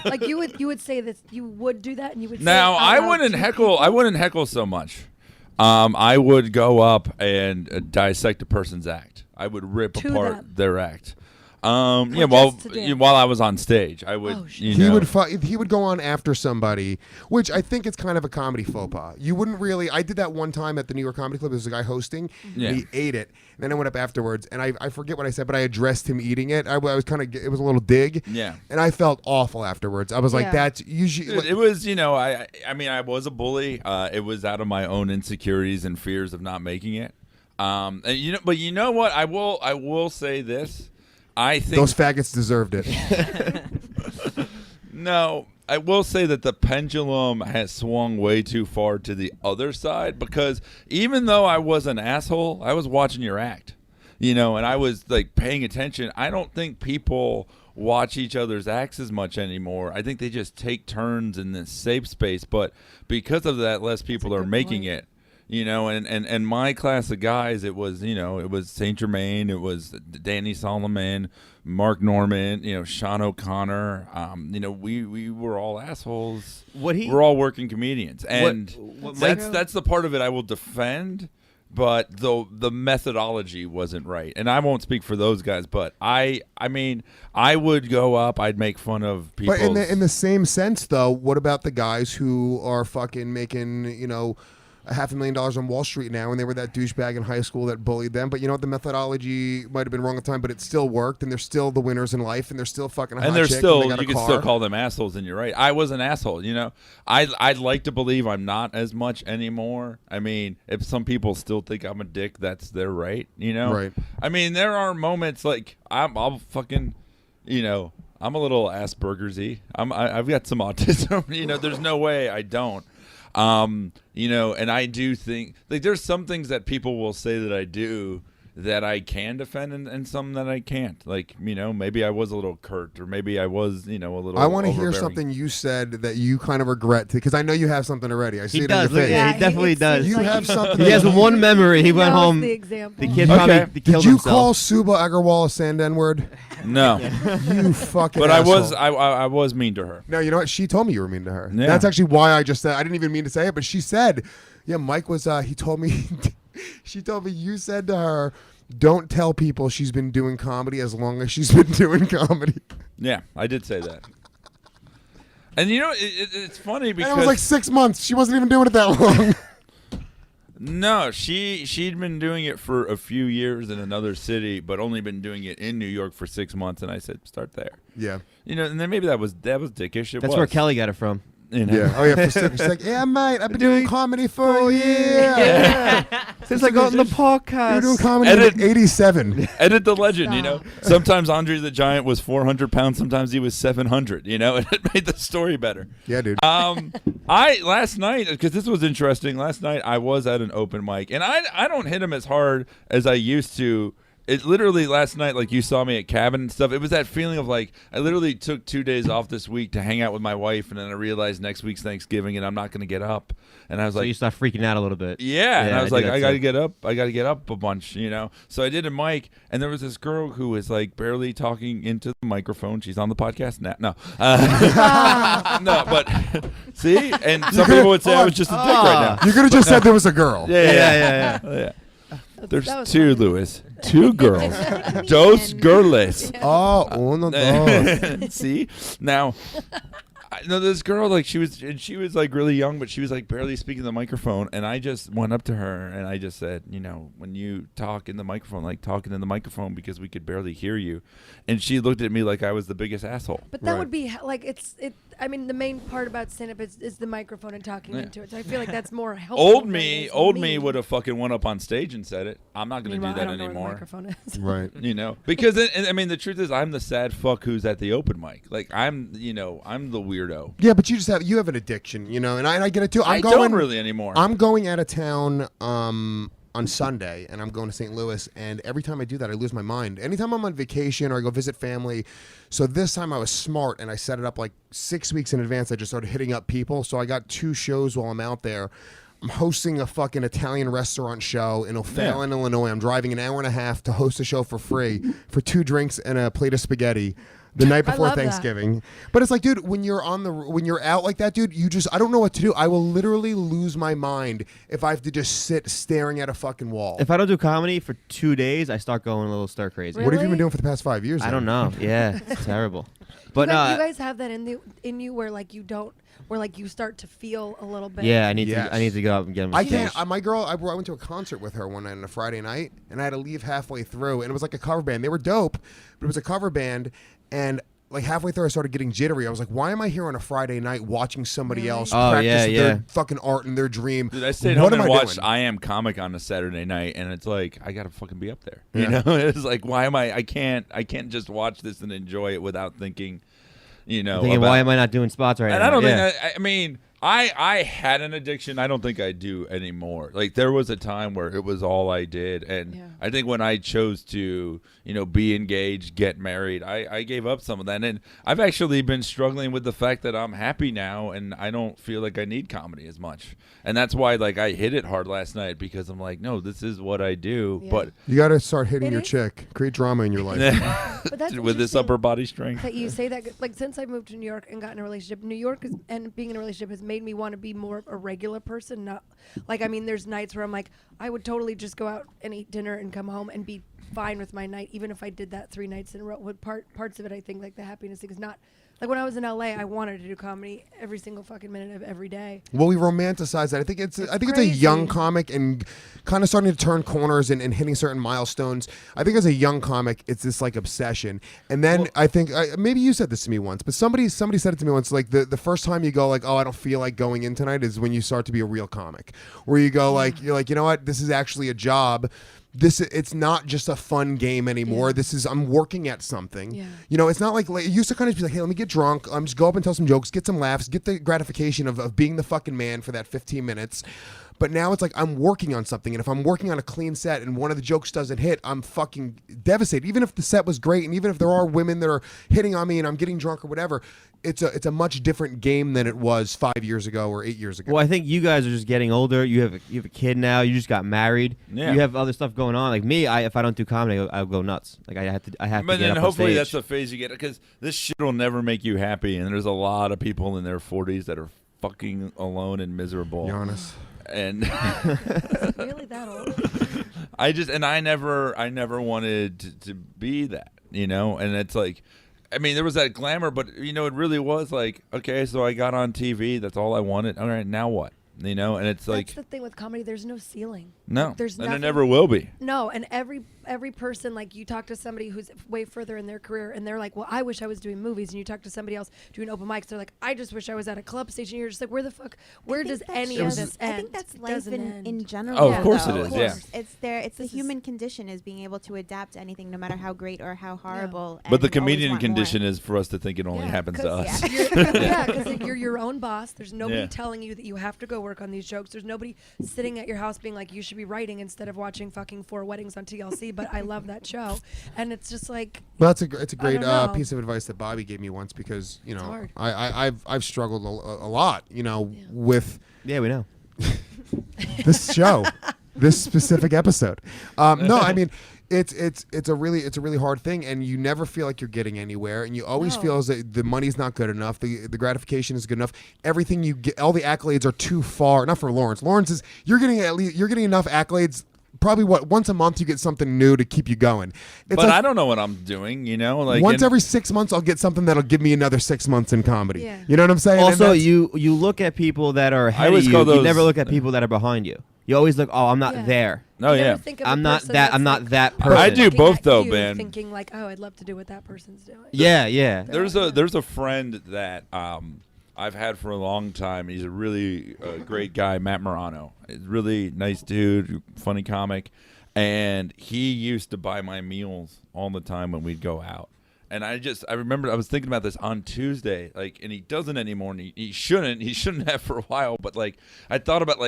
Like you would say that you would do that, and you would. Now say I out loud wouldn't to heckle. people? I wouldn't heckle so much. I would go up and dissect a person's act. I would rip To apart them. their act. Or While just to them? while I was on stage, I would. Oh, shit. You He know, would he would go on after somebody, which I think it's kind of a comedy faux pas. You wouldn't really. I did that one time at the New York Comedy Club. There was a guy hosting, Yeah. and he ate it. And then I went up afterwards, and I forget what I said, but I addressed him eating it. I was kind of. It was a little dig. Yeah. And I felt awful afterwards. I was like, Yeah. "That's usually." It was, I mean, I was a bully. It was out of my own insecurities and fears of not making it. And but you know what? I will say this. I think Those faggots deserved it. No, I will say that the pendulum has swung way too far to the other side, because even though I was an asshole, I was watching your act, and I was like paying attention. I don't think people watch each other's acts as much anymore. I think they just take turns in this safe space, but because of that, less people are making it. And my class of guys, it was Saint Germain, it was Danny Solomon, Mark Norman, Sean O'Connor. We were all assholes. We're all working comedians, and that's the part of it I will defend. But the methodology wasn't right, and I won't speak for those guys. But I mean, I would go up. I'd make fun of people. But in the same sense, though, what about the guys who are fucking making $500,000 on Wall Street now, and they were that douchebag in high school that bullied them? But the methodology might have been wrong at the time, but it still worked, and they're still the winners in life, and they're still fucking a hot and they're chick, still, and they got you a can car. still call them assholes, and you're right. I was an asshole, I'd like to believe I'm not as much anymore. I mean, if some people still think I'm a dick, that's their right, Right. I mean, there are moments like I'll fucking, I'm a little Asperger's-y. I've got some autism, there's no way I don't. And I do think like there's some things that people will say that I do that I can defend, and some that I can't. Like, maybe I was a little curt, or maybe I was, a little. I want to hear overbearing. something you said that you kind of regret, because I know you have something already. I see He it does. in your Look, face. yeah, he definitely does. You have something. He has one memory. He went That was home. the example. The kid Okay. probably Did killed you himself. call Suba Agarwal a sand N-word? No, You fucking but asshole. I was mean to her. No, you know what? She told me you were mean to her. Yeah. That's actually why I just said, I didn't even mean to say it, but she said, yeah, Mike was, he told me, she told me you said to her, don't tell people she's been doing comedy as long as she's been doing comedy. Yeah, I did say that. And it's funny And because it was like 6 months. She wasn't even doing it that long. no, she'd been doing it for a few years in another city, but only been doing it in New York for 6 months. And I said, start there. Yeah. And then maybe that was dickish. That's where Kelly got it from. Yeah. Oh, yeah. She's like, yeah, mate, I've been doing comedy for a year. Since I got in the You podcast. were doing comedy Edit. in 87. Edit the legend, Stop. Sometimes Andre the Giant was 400 pounds, sometimes he was 700, and it made the story better. Yeah, dude. Last night, because this was interesting, last night I was at an open mic, and I don't hit him as hard as I used to. It literally last night, like you saw me at cabin and stuff, it was that feeling of like I literally took 2 days off this week to hang out with my wife, and then I realized next week's Thanksgiving and I'm not going to get up. And I was So like, you start freaking out a little bit. yeah, and I was do like, that I got to too. get up. I got to get up a bunch, So I did a mic, and there was this girl who was like barely talking into the microphone. She's on the podcast now. No, no, but see, and some people would say I was just a dick right now. You could have just said there was a girl. Yeah. There's That was two, funny. Lewis. 2 girls. Dos girls. Oh, uno, dos. See? Now, this girl, like, she was like really young, but she was like barely speaking the microphone. And I just went up to her and I just said, when you talk in the microphone, like talking in the microphone because we could barely hear you. And she looked at me like I was the biggest asshole. But that Right. would be like I mean, the main part about stand-up is the microphone and talking into it. So I feel like that's more helpful. Old than it me is would have fucking went up on stage and said it. I'm not going to do Meanwhile, that I don't know where the anymore. microphone is. Right. Because I mean, the truth is, I'm the sad fuck who's at the open mic. Like I'm the weirdo. Yeah, but you have an addiction, and I get it too. I don't really anymore. I'm going out of town on Sunday, and I'm going to St. Louis, and every time I do that, I lose my mind. Anytime I'm on vacation or I go visit family, so this time I was smart, and I set it up like 6 weeks in advance. I just started hitting up people, so I got 2 shows while I'm out there. I'm hosting a fucking Italian restaurant show in O'Fallon, Illinois. I'm driving an hour and a half to host a show for free for 2 drinks and a plate of spaghetti. the night I before love that. Thanksgiving. But it's like, dude, when you're out like that, dude, I don't know what to do. I will literally lose my mind if I have to just sit staring at a fucking wall. If I don't do comedy for 2 days, I start going a little stir crazy. Really? What have you been doing for the past 5 years? I then? don't know. Yeah, it's terrible. But you guys have that in you where like you don't, where like you start to feel a little bit. yeah, I need Yes. to go up and get him. I can't. My girl, I went to a concert with her one night on a Friday night, and I had to leave halfway through, and it was like a cover band. They were dope, but it was a cover band, and like halfway through, I started getting jittery. I was like, "Why am I here on a Friday night watching somebody else practice their fucking art and their dream?" Dude, I stayed home and watched I Am Comic on a Saturday night, and it's like I gotta fucking be up there. You know, it's like why am I can't just watch this and enjoy it without thinking, why am I not doing spots right now? And I don't think I mean. I had an addiction. I don't think I do anymore. Like there was a time where it was all I did, and I think when I chose to, be engaged, get married, I gave up some of that. And I've actually been struggling with the fact that I'm happy now, and I don't feel like I need comedy as much. And that's why, like, I hit it hard last night because I'm like, no, this is what I do. Yeah. But you got to start hitting your chick, create drama in your life. But that's with this upper body strength. that you say that, like, since I moved to New York and got in a relationship, New York and being in a relationship has made me want to be more of a regular person. Not like, I mean, there's nights where I'm like, I would totally just go out and eat dinner and come home and be fine with my night, even if I did that 3 nights in a row. With parts of it, I think, like the happiness thing is not. Like when I was in LA, I wanted to do comedy every single fucking minute of every day. Well, we romanticize that. I think it's a crazy. young comic and kind of starting to turn corners and hitting certain milestones. I think as a young comic, it's this like obsession. And then I think maybe you said this to me once, but somebody said it to me once. Like the first time you go like, oh, I don't feel like going in tonight is when you start to be a real comic, where you go like, you're like, you know what, this is actually a job. It's not just a fun game anymore. I'm working at something. Yeah. It's not like it used to kind of be like, hey, let me get drunk, just go up and tell some jokes, get some laughs, get the gratification of being the fucking man for that 15 minutes. But now it's like I'm working on something, and if I'm working on a clean set and one of the jokes doesn't hit, I'm fucking devastated. Even if the set was great, and even if there are women that are hitting on me and I'm getting drunk or whatever, it's a much different game than it was 5 years ago or 8 years ago. Well, I think you guys are just getting older. You have a kid now. You just got married. Yeah. You have other stuff going on. Like me, if I don't do comedy, I'll go nuts. Like I have to. But get then up hopefully on that's stage. the phase you get, because this shit will never make you happy, and there's a lot of people in their 40s that are fucking alone and miserable. Giannis. And Really that old? I never wanted to be that, and it's like, I mean, there was that glamour, but it really was like, okay, so I got on TV, that's all I wanted. All right, now what? And it's like, That's the thing with comedy. There's no ceiling. no, Like, there's and nothing. it never will be. No, and every person, like you talk to somebody who's way further in their career, and they're like, "Well, I wish I was doing movies." And you talk to somebody else doing open mics, they're like, "I just wish I was at a club station." And you're just like, "Where the fuck? Where does any of this end?" I think that's It life doesn't end. in general. Oh, of course though. it is, yeah. It's there. It's the human condition is being able to adapt to anything, no matter how great or how horrible. But the and always comedian want condition more. is for us to think it only happens to 'cause- us. Yeah, because you're your own boss. There's nobody Yeah. telling you that you have to go work on these jokes. There's nobody sitting at your house being like, "You should be writing instead of watching fucking 4 Weddings on TLC." But I love that show, and it's just like, Well, it's a great don't know. piece of advice that Bobby gave me once, because hard. I've struggled a lot with Yeah, we know. this show, this specific episode. No, I mean it's a really hard thing, and you never feel like you're getting anywhere, and you always No. feel as that the money's not good enough, the gratification is good enough, everything you get, all the accolades are too far. Not for Lawrence. Lawrence is you're getting enough accolades. Probably once a month you get something new to keep you going. It's But like, I don't know what I'm doing, like once every 6 months I'll get something that'll give me another 6 months in comedy. Yeah. You know what I'm saying? And Also, that's- you look at people that are ahead of always you. call You those- never look at people that are behind you. You always look, oh, I'm not Yeah. there. Oh you yeah. never think of a I'm not person that. that's I'm not like that I person. do looking both at though, you man. Thinking like, "Oh, I'd love to do what that person's doing." Yeah, yeah. There's a friend that I've had for a long time. He's a really great guy, Matt Morano. He's a really nice dude, funny comic, and he used to buy my meals all the time when we'd go out. And I remember I was thinking about this on Tuesday, and he doesn't anymore, and he shouldn't have for a while, but I thought about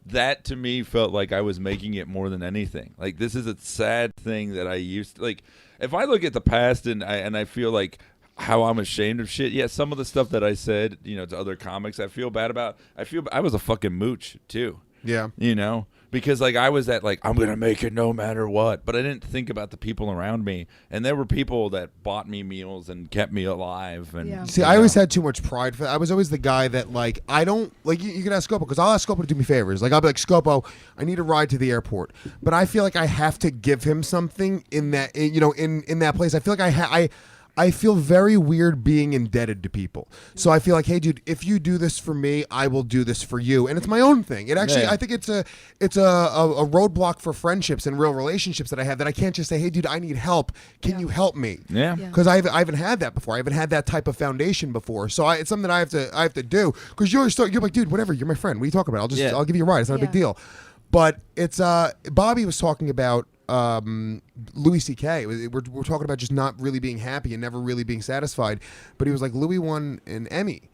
that. To me felt like I was making it more than anything. Like, this is a sad thing that I used to, if I look at the past and I feel like how I'm ashamed of shit. Yeah, some of the stuff that I said, to other comics I feel bad about. I was a fucking mooch too. yeah. because like I was at like I'm gonna make it no matter what, but I didn't think about the people around me, and there were people that bought me meals and kept me alive. And Yeah. See, I always had too much pride for that. I was always the guy that like I don't like. You can ask Scopo because I'll ask Scopo to do me favors. Like I'll be like, Scopo, I need a ride to the airport, but I feel like I have to give him something in that in that place. I feel like I feel very weird being indebted to people. So I feel like, hey, dude, if you do this for me, I will do this for you, and it's my own thing. It actually, I think it's a roadblock for friendships and real relationships that I have that I can't just say, hey, dude, I need help. Can you help me? Yeah. Because I haven't had that before. I haven't had that type of foundation before. So it's something that I have to do. Because you're like, dude, whatever. You're my friend. What are you talking about? I'll give you a ride. It's not a big deal. But it's Bobby was talking about Louis C.K. We're talking about just not really being happy and never really being satisfied. But he was like, Louis won an Emmy.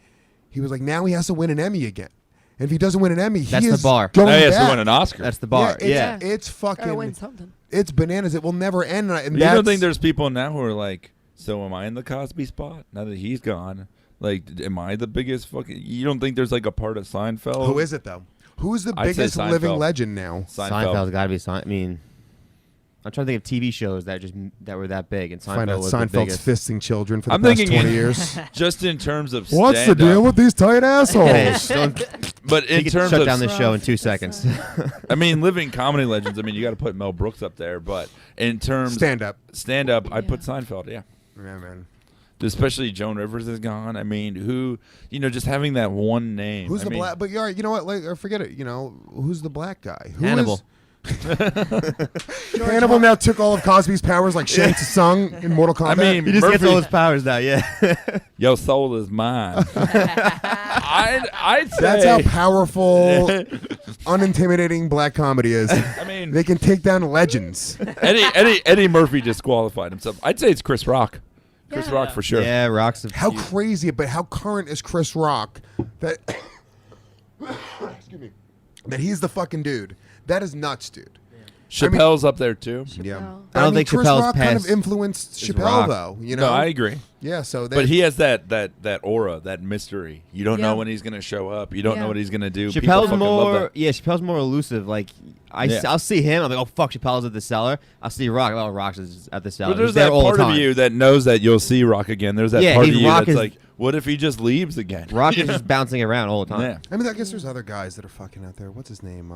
He was like, now he has to win an Emmy again. And if he doesn't win an Emmy, That's he the is bar. going Now he has back. to win an Oscar. That's the bar. Yeah. It's Gotta fucking. win something. It's bananas. It will never end. And You don't think there's people now who are like, so am I in the Cosby spot now that he's gone? Like, am I the biggest fucking? You don't think there's like a part of Seinfeld? Who is it though? Who's the I'd say biggest living Seinfeld. legend now? Seinfeld's got to be I mean, I'm trying to think of TV shows that were that big, and Find out Seinfeld was the Seinfeld's biggest. fisting children for the I'm past thinking 20 years. Just in terms of What's the stand-up. deal with these tight assholes? Hey, don't- But you in could terms shut of down this show in 2 That's seconds. I mean, living comedy legends. I mean, you got to put Mel Brooks up there, but in terms Stand up. I put Seinfeld. Yeah, Yeah, man. especially Joan Rivers is gone. I mean, who just having that one name. Who's I the mean, black? But you know what? Like, forget it. Who's the black guy? Who Hannibal. is- Hannibal now took all of Cosby's powers, like Shang Tsung in Mortal Kombat. I mean, He just gets Murphy- all his powers now. Yeah. Your soul is mine. I'd say that's how powerful, unintimidating black comedy is. I mean, They can take down legends. Eddie Murphy disqualified himself. I'd say it's Chris Rock. Chris Yeah. Rock for sure. Yeah, Rock's. How crazy, but how current is Chris Rock that? Excuse me. That he's the fucking dude. That is nuts, dude. Chappelle's up there too. Yeah. I don't think Chris Chappelle's Rock kind of past influenced is Chappelle, Rock. though. No, I agree. Yeah, so But he has that aura, that mystery. You don't know Yeah. when he's gonna show up. You don't Yeah. know what he's gonna do. People Chappelle's fucking love more. that. Yeah, Chappelle's more elusive. Like Yeah. I'll see him. I'm like, oh fuck, Chappelle's at the cellar. I'll see Rock. Oh, Rock's is at the cellar. But there's He's there that all the part of time. you that knows that you'll see Rock again. There's that Yeah, part of he's- you Rock that's is- like, what if he just leaves again? Rock is just bouncing around all the time. Yeah. I mean, I guess there's other guys that are fucking out there. What's his name?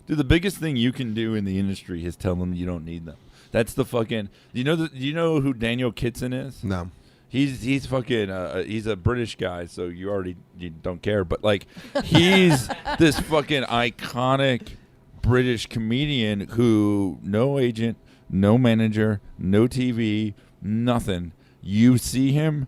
Dude, the biggest thing you can do in the industry is tell them you don't need them. That's the fucking. Do you know who Daniel Kitson is? No. He's fucking. He's a British guy, so you don't care. But like, he's this fucking iconic British comedian who no agent, no manager, no TV, nothing. You see him.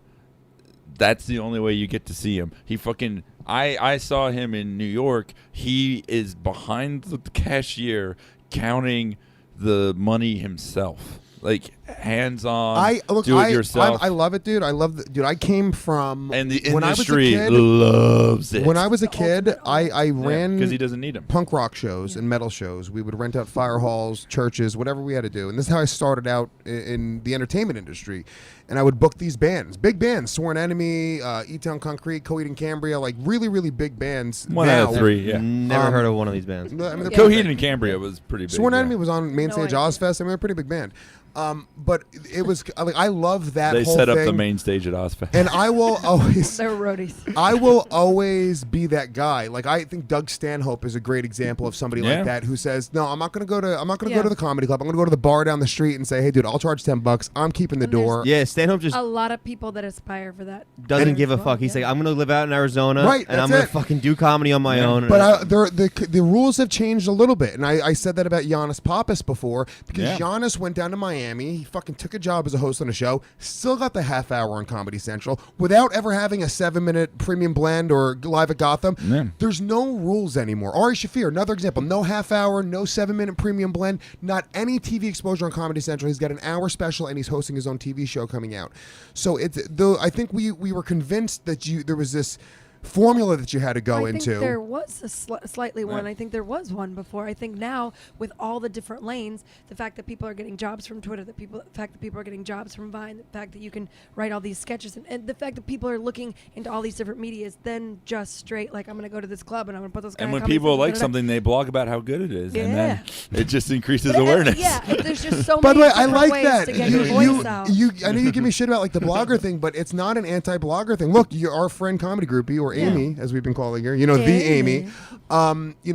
That's the only way you get to see him. He fucking. I saw him in New York. He is behind the cashier counting the money himself. Like hands on, do it yourself. I love it, dude. I love dude. I came from and the when industry I was a kid, loves it. when I was a kid, I ran because he doesn't need him. punk rock shows and metal shows. We would rent out fire halls, churches, whatever we had to do. And this is how I started out in the entertainment industry. And I would book these bands, big bands, Sworn Enemy, E-Town Concrete, Coheed and Cambria, like really, really big bands. One now. out of three, yeah. Never heard of one of these bands. I mean, they're Coheed pretty and Cambria was pretty big. Sworn yeah. Enemy was on main No stage idea. Ozfest. I mean, they're a pretty big band. But it was like I love that They whole set up thing. the main stage at Ozfest. And I will always They're roadies. I will always be that guy. Like I think Doug Stanhope is a great example of somebody Yeah. like that who says, "No, I'm not going to go to Yeah. the comedy club. I'm going to go to the bar down the street and say, "Hey, dude, I'll charge $10. I'm keeping the And there's- door." Yeah, Stanhope just A lot of people that aspire for that. doesn't give a as well, fuck. He's yeah. like, I'm gonna live out in Arizona, Right, and I'm that's gonna it. fucking do comedy on my Yeah. own. But the rules have changed a little bit, and I said that about Yannis Papppis before because Yeah. Yannis went down to Miami. He fucking took a job as a host on a show, still got the half hour on Comedy Central without ever having a 7-minute premium blend or live at Gotham. Yeah. There's no rules anymore. Ari Shaffir, another example, no half hour, no 7-minute premium blend, not any TV exposure on Comedy Central. He's got an hour special and he's hosting his own TV show coming out. So it's though I think we were convinced that there was this formula that you had to go I into. think there was a slightly one. I think there was one before. I think now with all the different lanes, the fact that people are getting jobs from Twitter, the fact that people are getting jobs from Vine, the fact that you can write all these sketches, and the fact that people are looking into all these different medias than just straight like I'm going to go to this club and I'm going to put those. And when people like something, they blog about how good it is, and then it just increases awareness. Yeah, there's just so By many the way, I different like ways that. to get your voice out. I know you give me shit about like the blogger thing, but it's not an anti-blogger thing. Look, our friend comedy groupie, or Amy, as we've been calling her, the Amy.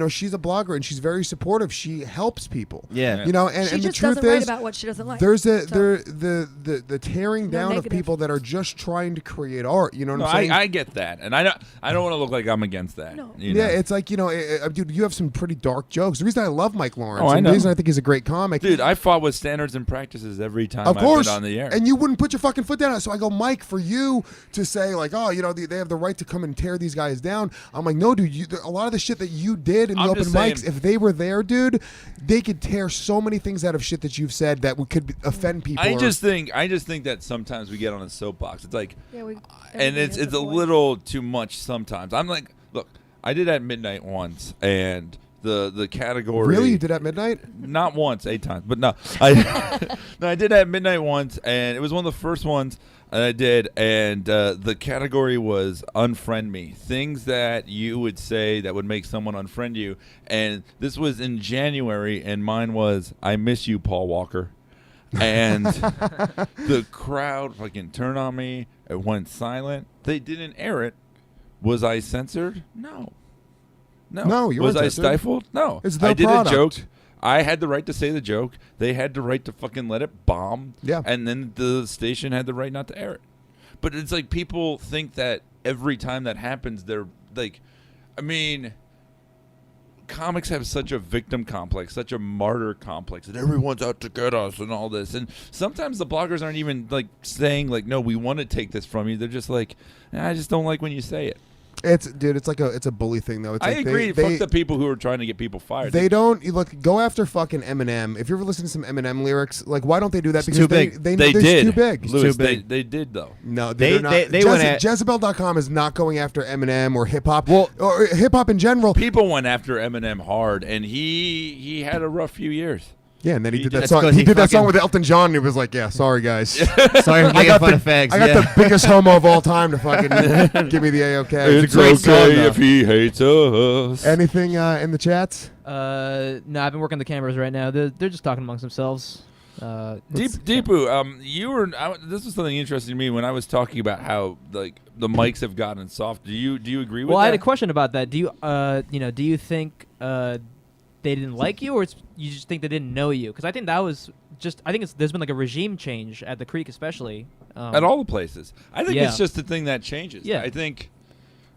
She's a blogger and she's very supportive. She helps people. Yeah. And she the just truth doesn't write is, about what she doesn't like. there's So- the tearing down of negative. people that are just trying to create art. You know what No, I'm saying? I get that, and I don't want to look like I'm against that. No. you know? Yeah, it's like dude, you have some pretty dark jokes. The reason I love Mike Lawrence, Oh, I and know. the reason I think he's a great comic, Dude, I fought with standards and practices every time of I've course, been on the air. and you wouldn't put your fucking foot down. So I go, Mike, for you to say like, oh, they have the right to come and tear these guys down. I'm like, no, dude. A lot of the shit that you did in the I'm open just saying- mics, if they were there, dude, they could tear so many things out of shit that you've said that could offend people. I just think that sometimes we get on a soapbox. It's like, Yeah, and everybody it's has a voice. little too much sometimes. I'm like, look, I did at midnight once, and the category. Really, you did at midnight? Not once, 8 times, but no, I did at midnight once, and it was one of the first ones that I did, and the category was unfriend me, things that you would say that would make someone unfriend you, and this was in January, and mine was I miss you, Paul Walker. And the crowd fucking turned on me. It went silent. They didn't air it. Was I censored? No. No, you Was weren't I censored. stifled? No. It's their I did product. a joke. I had the right to say the joke. They had the right to fucking let it bomb. Yeah. And then the station had the right not to air it. But it's like people think that every time that happens, they're like, I mean, comics have such a victim complex, such a martyr complex, that everyone's out to get us and all this. And sometimes the bloggers aren't even like saying like, no, we want to take this from you. They're just like, I just don't like when you say it. It's like it's a bully thing though. It's I like agree. They, Fuck the people who are trying to get people fired. They don't go after fucking Eminem. If you ever listen to some Eminem lyrics, like why don't they do that? It's Because too big. They they're did. too big. Louis, too big. They did though. No, They- they're not. they went at- Jezebel.com is not going after Eminem or hip hop. Well, or hip hop in general. People went after Eminem hard, and he had a rough few years. Yeah, and then he did that That's song. 'cause He he did that song fucking- with Elton John, and he was like, "Yeah, sorry guys, Sorry for making fun of fags. I got the biggest homo of all time to fucking give me the A-OK." It's a great song, though. he hates us. Anything in the chats? No, I've been working the cameras right now. They're just talking amongst themselves. Deepu, you were. This was something interesting to me when I was talking about how like the mics have gotten soft. Do you agree with Well, that? I had a question about that. Do you do you think they didn't like you, or you just think they didn't know you? Because I think that was just. I think there's been like a regime change at the Creek, especially. At all the places. I think Yeah. it's just a thing that changes. Yeah. I think.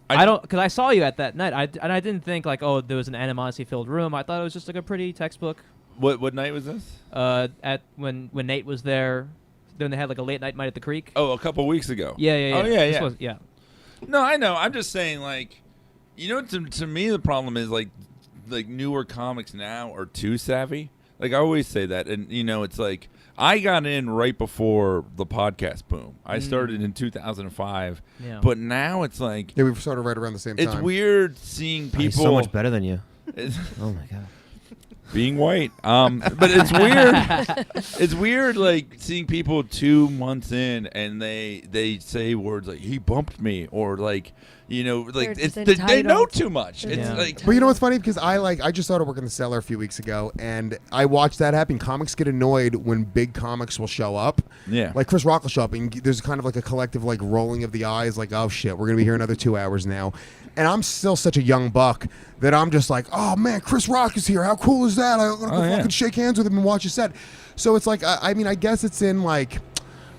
I don't, because I saw you at that night. I didn't think like, oh, there was an animosity-filled room. I thought it was just like a pretty textbook. What night was this? At when Nate was there, then they had like a late night night at the Creek. Oh, a couple weeks ago. Yeah. Oh This yeah. was- yeah. No, I know. I'm just saying, like, to me, the problem is like newer comics now are too savvy. Like I always say that, and it's like I got in right before the podcast boom. I started in 2005, Yeah. but now it's like Yeah, we started right around the same it's time. weird seeing people. He's so much better than you. It's- Oh my god. being white. But it's weird. It's weird, like seeing people 2 months in and they say words like "he bumped me" or like They're it's just they know entitled. too much. They're It's Yeah. like But you know what's funny? Because I just started working the cellar a few weeks ago, and I watched that happen. Comics get annoyed when big comics will show up. Yeah. Like Chris Rock will show up, and there's kind of like a collective like rolling of the eyes, like, oh shit, we're gonna be here another 2 hours now. And I'm still such a young buck that I'm just like, oh man, Chris Rock is here. How cool is that? I'm gonna go yeah. fucking shake hands with him and watch his set. So it's like, I mean, I guess it's in like.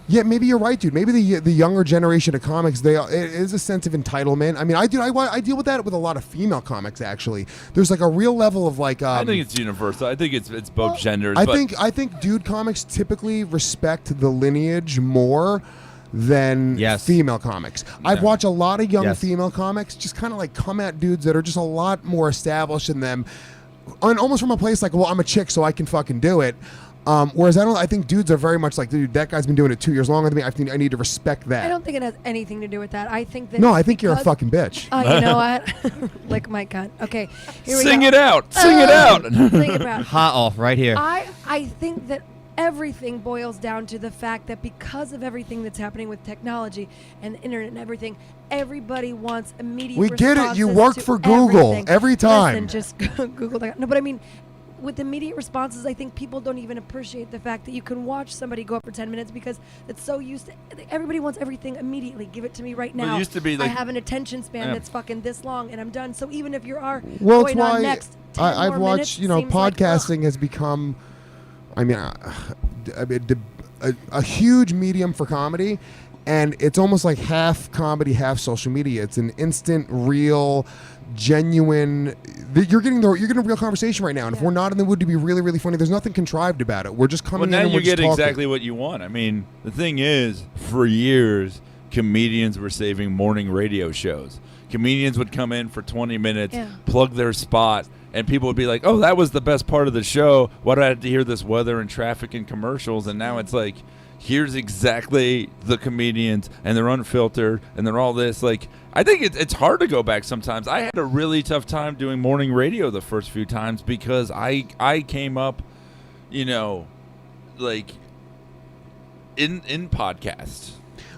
Yeah, maybe you're right, dude. Maybe the younger generation of comics, it is a sense of entitlement. I mean, I deal with that with a lot of female comics. Actually, there's like a real level of like. I think it's universal. I think it's both genders. I but think dude comics typically respect the lineage more than Yes. female comics. I've watched a lot of young Yes. female comics just kind of like come at dudes that are just a lot more established than them, and almost from a place like, well, I'm a chick, so I can fucking do it. Whereas I think dudes are very much like, dude, that guy's been doing it 2 years longer than me. I need to respect that. I don't think it has anything to do with that. I think that. No, I think you're a fucking bitch. Oh, you know what? Lick my cunt. Okay, here we Sing go. it out. Sing it out. Sing it out. Hot off right here. I think that everything boils down to the fact that because of everything that's happening with technology and the internet and everything, everybody wants immediate We get it. You responses work to for Google everything. every time. Listen, just Google that. No, but I mean, with immediate responses, I think people don't even appreciate the fact that you can watch somebody go up for 10 minutes because it's so used to. Everybody wants everything immediately. Give it to me right Well, it now. used to be like- I have an attention span Yeah. that's fucking this long, and I'm done. So even if you are Well, it's going on why next, 10 I've more watched, minutes seems like, podcasting has become, a huge medium for comedy, and it's almost like half comedy, half social media. It's an instant, real, genuine. You're getting a real conversation right now, and if we're not in the mood to be really, really funny, there's nothing contrived about it. We're just coming Well, in now and you we're just get talking. exactly what you want. I mean, the thing is, for years, comedians were saving morning radio shows. Comedians would come in for 20 minutes, plug their spot, and people would be like, oh, that was the best part of the show. Why do I have to hear this weather and traffic and commercials? And now it's like, here's exactly the comedians, and they're unfiltered, and they're all this. Like, I think it's hard to go back sometimes. I had a really tough time doing morning radio the first few times because I came up, like, in podcasts.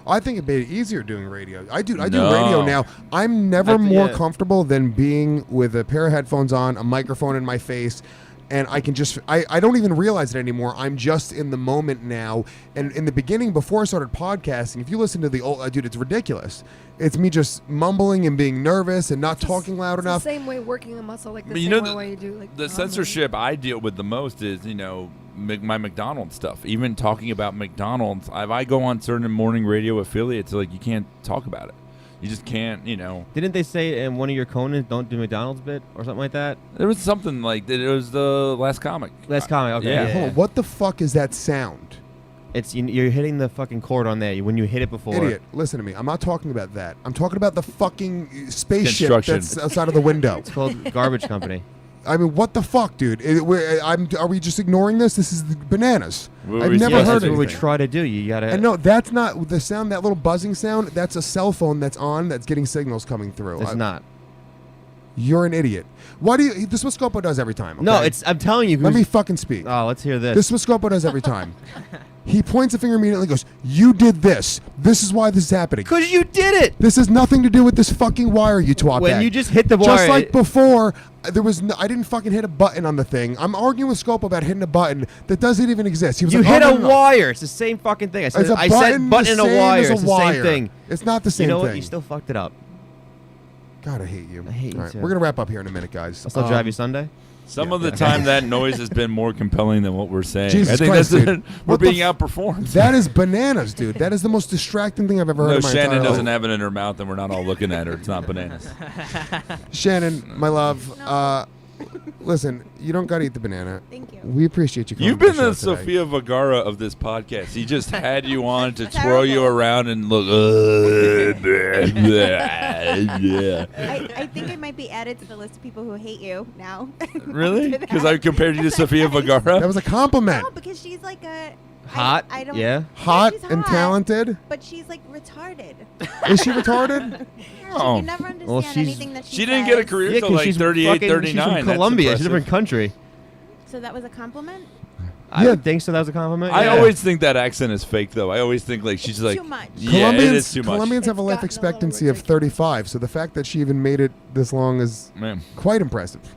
I think it made it easier doing radio. I do radio now. I'm never more yeah. comfortable than being with a pair of headphones on, a microphone in my face, and I can just I don't even realize it anymore. I'm just in the moment now. And in the beginning, before I started podcasting, if you listen to the old dude, it's ridiculous. It's me just mumbling and being nervous and not talking loud it's enough. the same way working a muscle, like the But same way you do like the censorship I deal with the most is my McDonald's stuff. Even talking about McDonald's, if I go on certain morning radio affiliates, like, you can't talk about it. You just can't, Didn't they say in one of your Conans, don't do McDonald's bit or something like that? There was something like that. It was the last comic. Last comic, okay. Yeah. Hold on, what the fuck is that sound? It's you're hitting the fucking cord on there when you hit it before. Idiot, listen to me. I'm not talking about that. I'm talking about the fucking spaceship Construction. that's outside of the window. It's called Garbage Company. I mean, what the fuck, dude? Are we just ignoring this? This is bananas. What I've we never supposed heard That's of what we anything. try to do. You gotta. And no, that's not the sound. That little buzzing sound. That's a cell phone that's on. That's getting signals coming through. It's not. You're an idiot. Why do you? This is what Scopo does every time. No, okay? I'm telling you. Let me fucking speak. Oh, let's hear this. This is what Scopo does every time. He points a finger immediately and goes, you did this. This is why this is happening. Because you did it. This has nothing to do with this fucking wire, you twat When bag. you just hit the wire. Just like before, there was I didn't fucking hit a button on the thing. I'm arguing with Scopo about hitting a button that doesn't even exist. He was You like, hit oh, a no, no. wire. It's the same fucking thing. I said It's a button, button the and a same wire. as a It's the wire. same thing. It's not the same You know thing. what? You still fucked it up. God, I hate you. I hate you All right, too. we're gonna wrap up here in a minute, guys. I'll still drive you Sunday. Some Yeah. of the time, that noise has been more compelling than what we're saying. Jesus I think Christ, that's dude. we're What the being outperformed. That is bananas, dude. That is the most distracting thing I've ever heard No, in my Shannon entire doesn't life. have it in her mouth, and we're not all looking at her. It's not bananas. Shannon, my love. Listen, you don't gotta eat the banana. Thank you. We appreciate you coming. You've to been the the show today. Sofia Vergara of this podcast. He just had you on to It's twirl you terrible. around and look. Yeah. I think I might be added to the list of people who hate you now. Really? After Because that. I compared you to Sofia That Vergara? was a compliment. No, because she's like a Hot. I don't. Yeah. Hot she's and hot. talented. But she's like retarded. Is she retarded? Oh. You never understand Well, she's- anything that she She didn't get a says. career Yeah, till 'cause like she's 38, fucking, 39. She's from That's Colombia. She's a impressive. different country. So that was a compliment. I Yeah. would think so. That was a compliment. I Yeah. always think that accent is fake, though. I always think like she's like Too much. Yeah, it is too much. Colombians have a It's life gotten a little expectancy of ridiculous. 35, so the fact that she even made it this long is Man. quite impressive.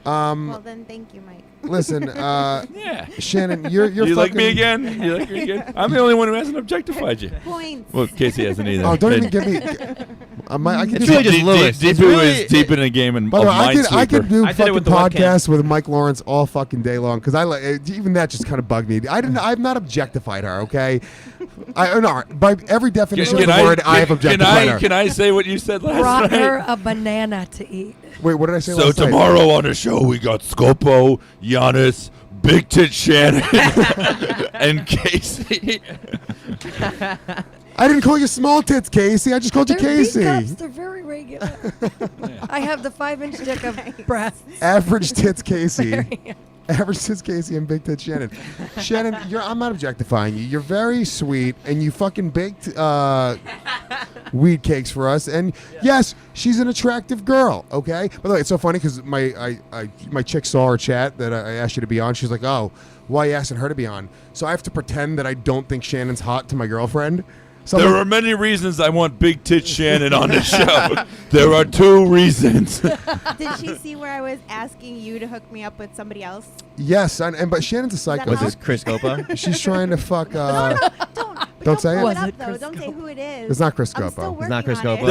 Well, then thank you, Mike. Listen, Yeah. Shannon, you're You like me fucking- again? You like me again? I'm the only one who hasn't objectified you. Points. Well, Casey hasn't either. Oh, don't even give me. I can It's do really just Lewis. Deepu It's really- is deep in a game of By the way, I could Minesweeper. do I did it fucking with the webcam. podcasts with Mike Lawrence all fucking day long because I like even that just kind of bugged me. I've not objectified her, okay? No, by every definition of the word, I have objectified her. Can I say what you said last Brought night? her a banana to eat. Wait, what did I say? So last night? tomorrow on the show we got Scopo, Yannis, Big Tit Shannon, and Casey. I didn't call you small tits, Casey. I just called you They're Casey. B cups. They're very regular. I have the 5-inch dick of breasts. Average tits, Casey. ever since Casey and Big Tit Shannon. Shannon, I'm not objectifying you. You're very sweet, and you fucking baked weed cakes for us. And yes, she's an attractive girl. Okay. By the way, it's so funny because my chick saw our chat that I asked you to be on. She's like, "Oh, why are you asking her to be on?" So I have to pretend that I don't think Shannon's hot to my girlfriend. So there are many reasons I want Big Tit Shannon on the show. There are 2 reasons. Did she see where I was asking you to hook me up with somebody else? Yes, but Shannon's a psycho. Was this Chris Scopo? She's trying to fuck. Don't say it. blow Was it though. Chris Don't say who it is. It's not Chris I'm Scopo. still It's working not Chris on Scopo. it.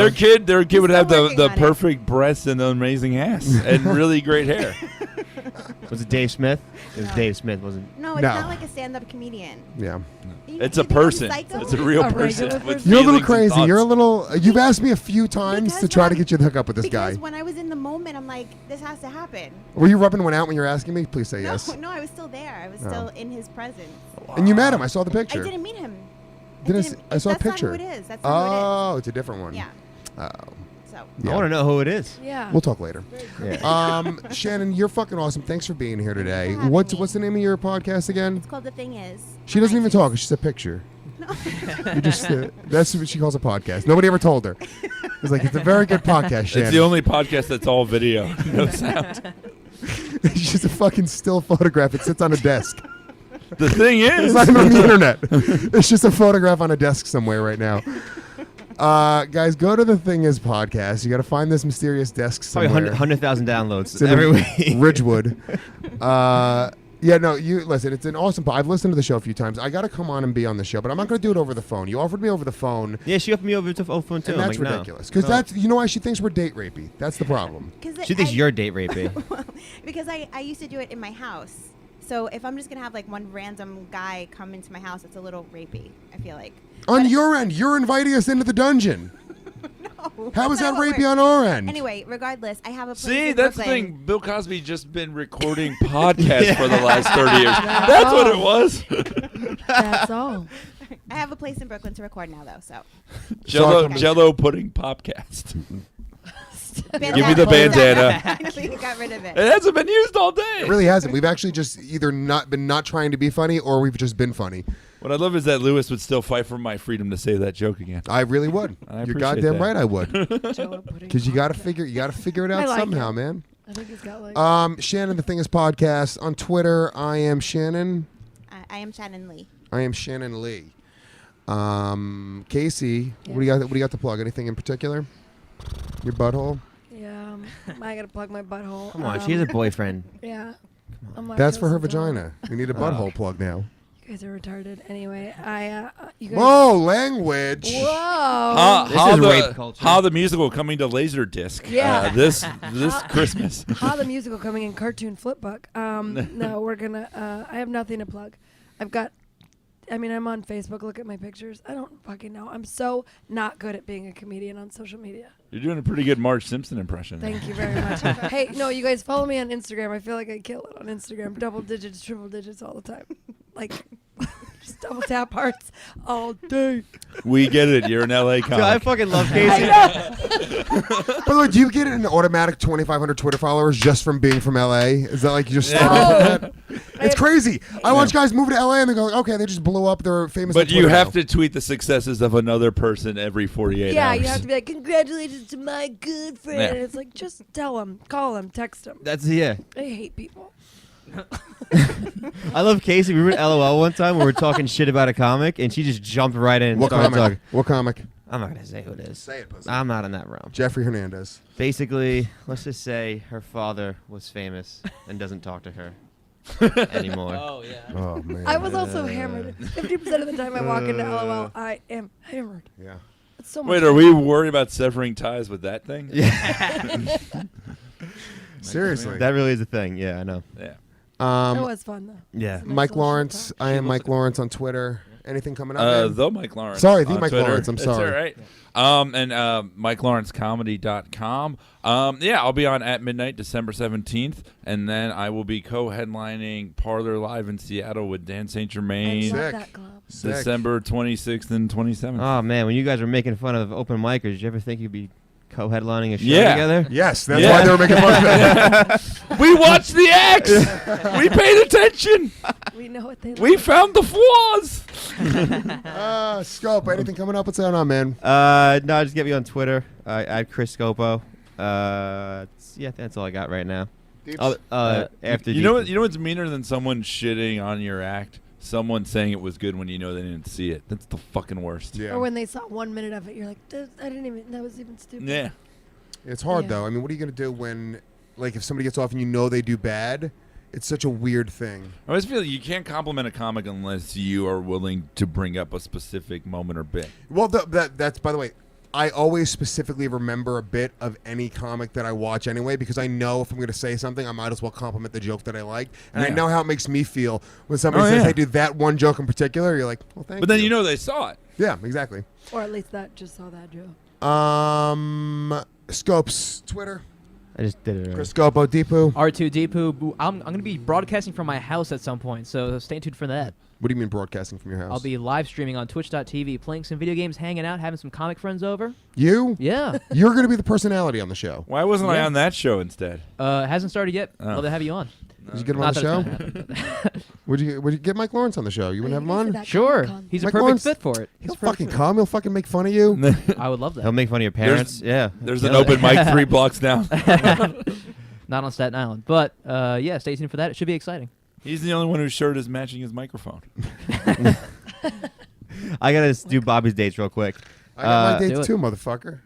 Their kid would have still working the on it. perfect breasts and an amazing ass and really great hair. Was it Dave Smith? It was Dave Smith, wasn't No, it's No. not like a stand-up comedian. Yeah. It's a person. Psycho? It's a real A person. regular with person? You're a little feelings and crazy. You're a thoughts. little. You've asked me a few times Because to try to when- get you to hook up with this guy. Because when I was in the moment, I'm like, this has to happen. Were you rubbing one out when you were asking me? Please say yes. No, I was still there. I was Oh. still in his presence. And you met him. I saw the picture. I didn't meet him. I saw a that's picture. Not who it is. That's not Oh, it's a different one. who it is. Yeah. Oh. So. Yeah. I want to know who it is. Yeah. We'll talk later. Yeah. Shannon, you're fucking awesome. Thanks for being here today. for having What's me. the name of your podcast again? It's called The Thing Is. She doesn't even talk. It's just a picture. No. You just that's what she calls a podcast. Nobody ever told her. It's like it's a very good podcast, Shannon. It's the only podcast that's all video, no sound. It's just a fucking still photograph. It sits on a desk. The thing It's is, not even on the internet. It's just a photograph on a desk somewhere right now. Guys, go to the Thing Is podcast. You got to find this mysterious desk Probably somewhere. 100,000 downloads It's in every week. Ridgewood. Yeah, no, you listen. It's an awesome. I've listened to the show a few times. I got to come on and be on the show, but I'm not going to do it over the phone. You offered me over the phone, Yeah, she offered me over to phone too. and I'm that's like, no. ridiculous. Because No. that's you know why she thinks we're date rapey. That's the problem. She thinks you're date rapey. Because I used to do it in my house. So if I'm just going to have like one random guy come into my house, it's a little rapey, I feel like. On But- your end, you're inviting us into the dungeon. No, How is that's that not what rapey we're- on our end? Anyway, regardless, I have a place see, in that's the Brooklyn. thing. Bill Cosby just been recording podcasts for the last 30 years. That's what it was. That's all. I have a place in Brooklyn to record now, though. So Jello pudding popcast. Bandana. Give me the bandana. Finally, got rid of it. It hasn't been used all day. It really hasn't. We've actually just either not trying to be funny, or we've just been funny. What I love is that Lewis would still fight for my freedom to say that joke again. I really would. I You're appreciate goddamn that. right. I would. Jello pudding Because you got to podcast. figure it I out like somehow, it. man. I think he's got like. Shannon, the Thing Is podcast on Twitter. I am Shannon. I am Shannon Lee. I am Shannon Lee. Casey, what do you got? What do you got to plug? Anything in particular? Your butthole. Yeah, I gotta plug my butthole. Come on, she has a boyfriend. Yeah. I'm That's for her lactose intolerant. vagina. We need a butthole plug now. You guys are retarded. Anyway, you guys. Whoa, language. Whoa. This is rape culture. How the musical coming to Laserdisc Yeah. this Christmas. How the musical coming in cartoon flipbook. No, we're gonna. I have nothing to plug. I'm on Facebook. Look at my pictures. I don't fucking know. I'm so not good at being a comedian on social media. You're doing a pretty good Marge Simpson impression. Thank you very much. Hey, no, you guys follow me on Instagram. I feel like I kill it on Instagram. Double digits, triple digits all the time. Like, just double tap hearts all day. We get it. You're an LA Dude, I comic. fucking love Casey. By the way, do you get an automatic 2,500 Twitter followers just from being from LA? Is that like you just start off with that? It's crazy. I watch guys move to LA and they go, okay, they just blew up. They're famous. But on you Twitter have now. to tweet the successes of another person every 48 Yeah, hours. you have to be like, congratulations to my good friend. Yeah. And it's like, just tell him, call him, text him. That's yeah. I hate people. I love Casey. We were at LOL one time. We were talking shit about a comic, and she just jumped right in and What started comic? talking. What comic? I'm not gonna say who it is. Say it, pussy. I'm not in that realm. Jeffrey Hernandez. Basically, let's just say her father was famous and doesn't talk to her anymore. Oh yeah. Oh man. I was also hammered. 50% of the time I walk into LOL, I am hammered. Yeah. It's so much Wait, are we worried about severing ties with that thing? Yeah, Seriously. that really is a thing. Yeah, I know. Yeah. It was fun, though. Yeah. Nice Mike little Lawrence. shit I am Mike Lawrence on Twitter. Anything coming up? man? The Mike Lawrence. Sorry, the on Mike Twitter. Lawrence, I'm It's sorry. all right. And MikeLawrenceComedy.com. Yeah, I'll be on at midnight, December 17th, and then I will be co-headlining Parlor Live in Seattle with Dan St. I Germain, love Sick. that club. Sick. December 26th and 27th. Oh man, when you guys were making fun of open micers, did you ever think you'd be co-headlining a show Yeah. together? Yes, that's Yeah. why they were making fun of that. We watched the acts. We paid attention. We know what they We found the flaws. Scope, anything coming up? What's going on, man? No, just get me on Twitter. At Chris Scopo. Yeah, that's all I got right now. After You know what's meaner than someone shitting on your act? Someone saying it was good when you know they didn't see it. That's the fucking worst. Yeah. Or when they saw 1 minute of it, you're like, that was even stupid. Yeah. It's hard, Yeah. though. I mean, what are you going to do when, like, if somebody gets off and you know they do bad? It's such a weird thing. I always feel like you can't compliment a comic unless you are willing to bring up a specific moment or bit. Well, that's, by the way, I always specifically remember a bit of any comic that I watch anyway, because I know if I'm going to say something, I might as well compliment the joke that I like. And I Yeah. know how it makes me feel when somebody Oh, says, yeah. hey, dude, that one joke in particular, you're like, well, thank you. But then you know they saw it. Yeah, exactly. Or at least that just saw that joke. Scopes, Twitter, I just did it. Chris Scopo, Deepu. R2 Deepu. I'm going to be broadcasting from my house at some point, so stay tuned for that. What do you mean broadcasting from your house? I'll be live streaming on twitch.tv, playing some video games, hanging out, having some comic friends over. You? Yeah. You're going to be the personality on the show. Why wasn't I Yeah. on that show instead? Hasn't started yet. Oh. Love to have you on. Did you get him on Not the that show? it's gonna happen. Would you get Mike Lawrence on the show? You wouldn't have him on? Sure. He's a Mike perfect Lawrence- fit for it. He'll fucking come. He'll fucking make fun of you. I would love that. He'll make fun of your parents. Yeah. There's an Kill open it. mic 3 blocks down. Not on Staten Island. But yeah, stay tuned for that. It should be exciting. He's the only one whose shirt is matching his microphone. I gotta just do Bobby's dates real quick. I got my do dates it. too, motherfucker.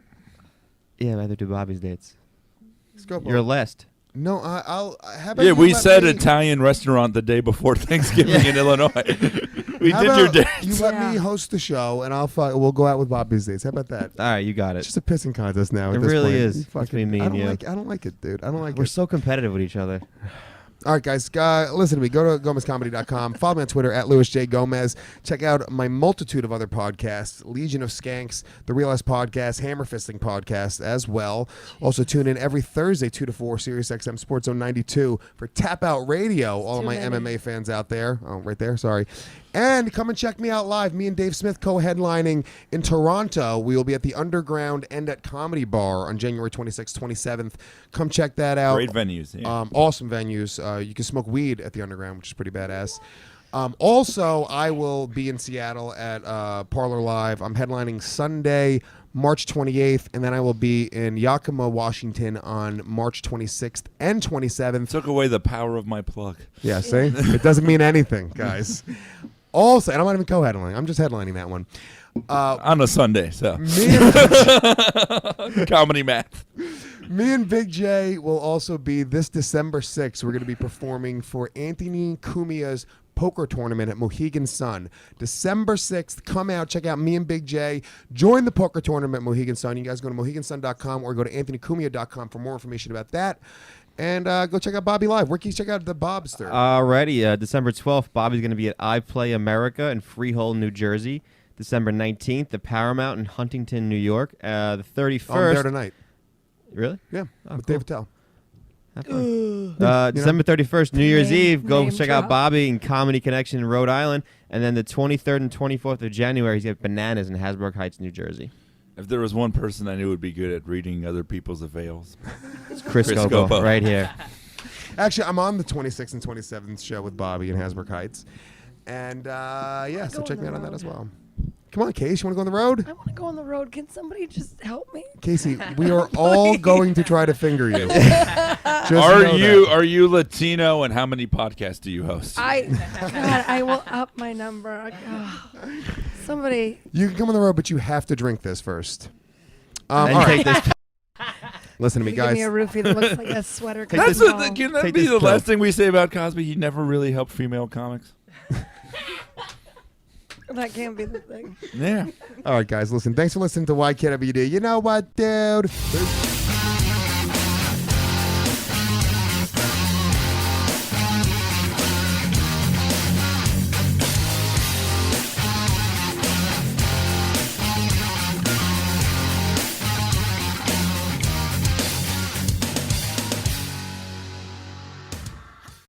Yeah, I'd rather do Bobby's dates. Scopo. You're last. No, I'll. How about Yeah, you we let said me- Italian restaurant the day before Thanksgiving in Illinois. We How did about your dates. You let me Yeah. host the show, and we'll go out with Bobby's dates. How about that? All right, you got It's it. just a pissing contest now. It at this really point. is. You Between fucking, me I and don't you. like. I don't like it, dude. I don't like We're it. so competitive with each other. All right, guys, listen to me. Go to GomezComedy.com. Follow me on Twitter at Louis J. Gomez. Check out my multitude of other podcasts, Legion of Skanks, The Real Ass Podcast, Hammer Fisting Podcast as well. Also, tune in every Thursday, 2 to 4, Sirius XM Sports Zone 92 for Tap Out Radio. All of Too my many. MMA fans out there. Oh, right there. Sorry. And come and check me out live. Me and Dave Smith co-headlining in Toronto. We will be at the Underground and at Comedy Bar on January 26th, 27th. Come check that out. Great venues. Yeah. Awesome venues. You can smoke weed at the Underground, which is pretty badass. Also, I will be in Seattle at Parlor Live. I'm headlining Sunday, March 28th, and then I will be in Yakima, Washington on March 26th and 27th. Took away the power of my plug. Yeah, see? It doesn't mean anything, guys. Also, and I'm not even co-headlining. I'm just headlining that one. On a Sunday, so. Me and Comedy math. Me and Big J will also be this December 6th. We're going to be performing for Anthony Cumia's poker tournament at Mohegan Sun. December 6th. Come out, check out me and Big J. Join the poker tournament at Mohegan Sun. You guys go to mohegansun.com or go to anthonycumia.com for more information about that. And go check out Bobby Live. Where can you check out the Bobster? Alrighty, December 12th, Bobby's going to be at I Play America in Freehold, New Jersey. December 19th, the Paramount in Huntington, New York. The 31st. I'm there tonight. Really? Yeah, Oh, with cool. Dave Attell. Have fun. December 31st, New Year's Eve. Go check out Bobby in Comedy Connection in Rhode Island. And then the 23rd and 24th of January, he's got Bananas in Hasbrook Heights, New Jersey. If there was one person I knew would be good at reading other people's avails, It's Chris Chris Scopo, Scopo. right here. Actually, I'm on the 26th and 27th show with Bobby in Hasbrook Heights. And, yeah, so go check on me the out on that road. as well. Come on, Case. You want to go on the road? I want to go on the road. Can somebody just help me? Casey, we are all going to try to finger you. Just are know you Latino, and how many podcasts do you host? God, I will up my number. Somebody. You can come on the road, but you have to drink this first. And all take right. this. Listen to me, Give guys. me a roofie that looks like a sweater. That's cotton ball. can that Take be this the pill. last thing we say about Cosby? He never really helped female comics. That can't be the thing. Yeah. All right, guys, listen. Thanks for listening to YKWD. You know what, dude?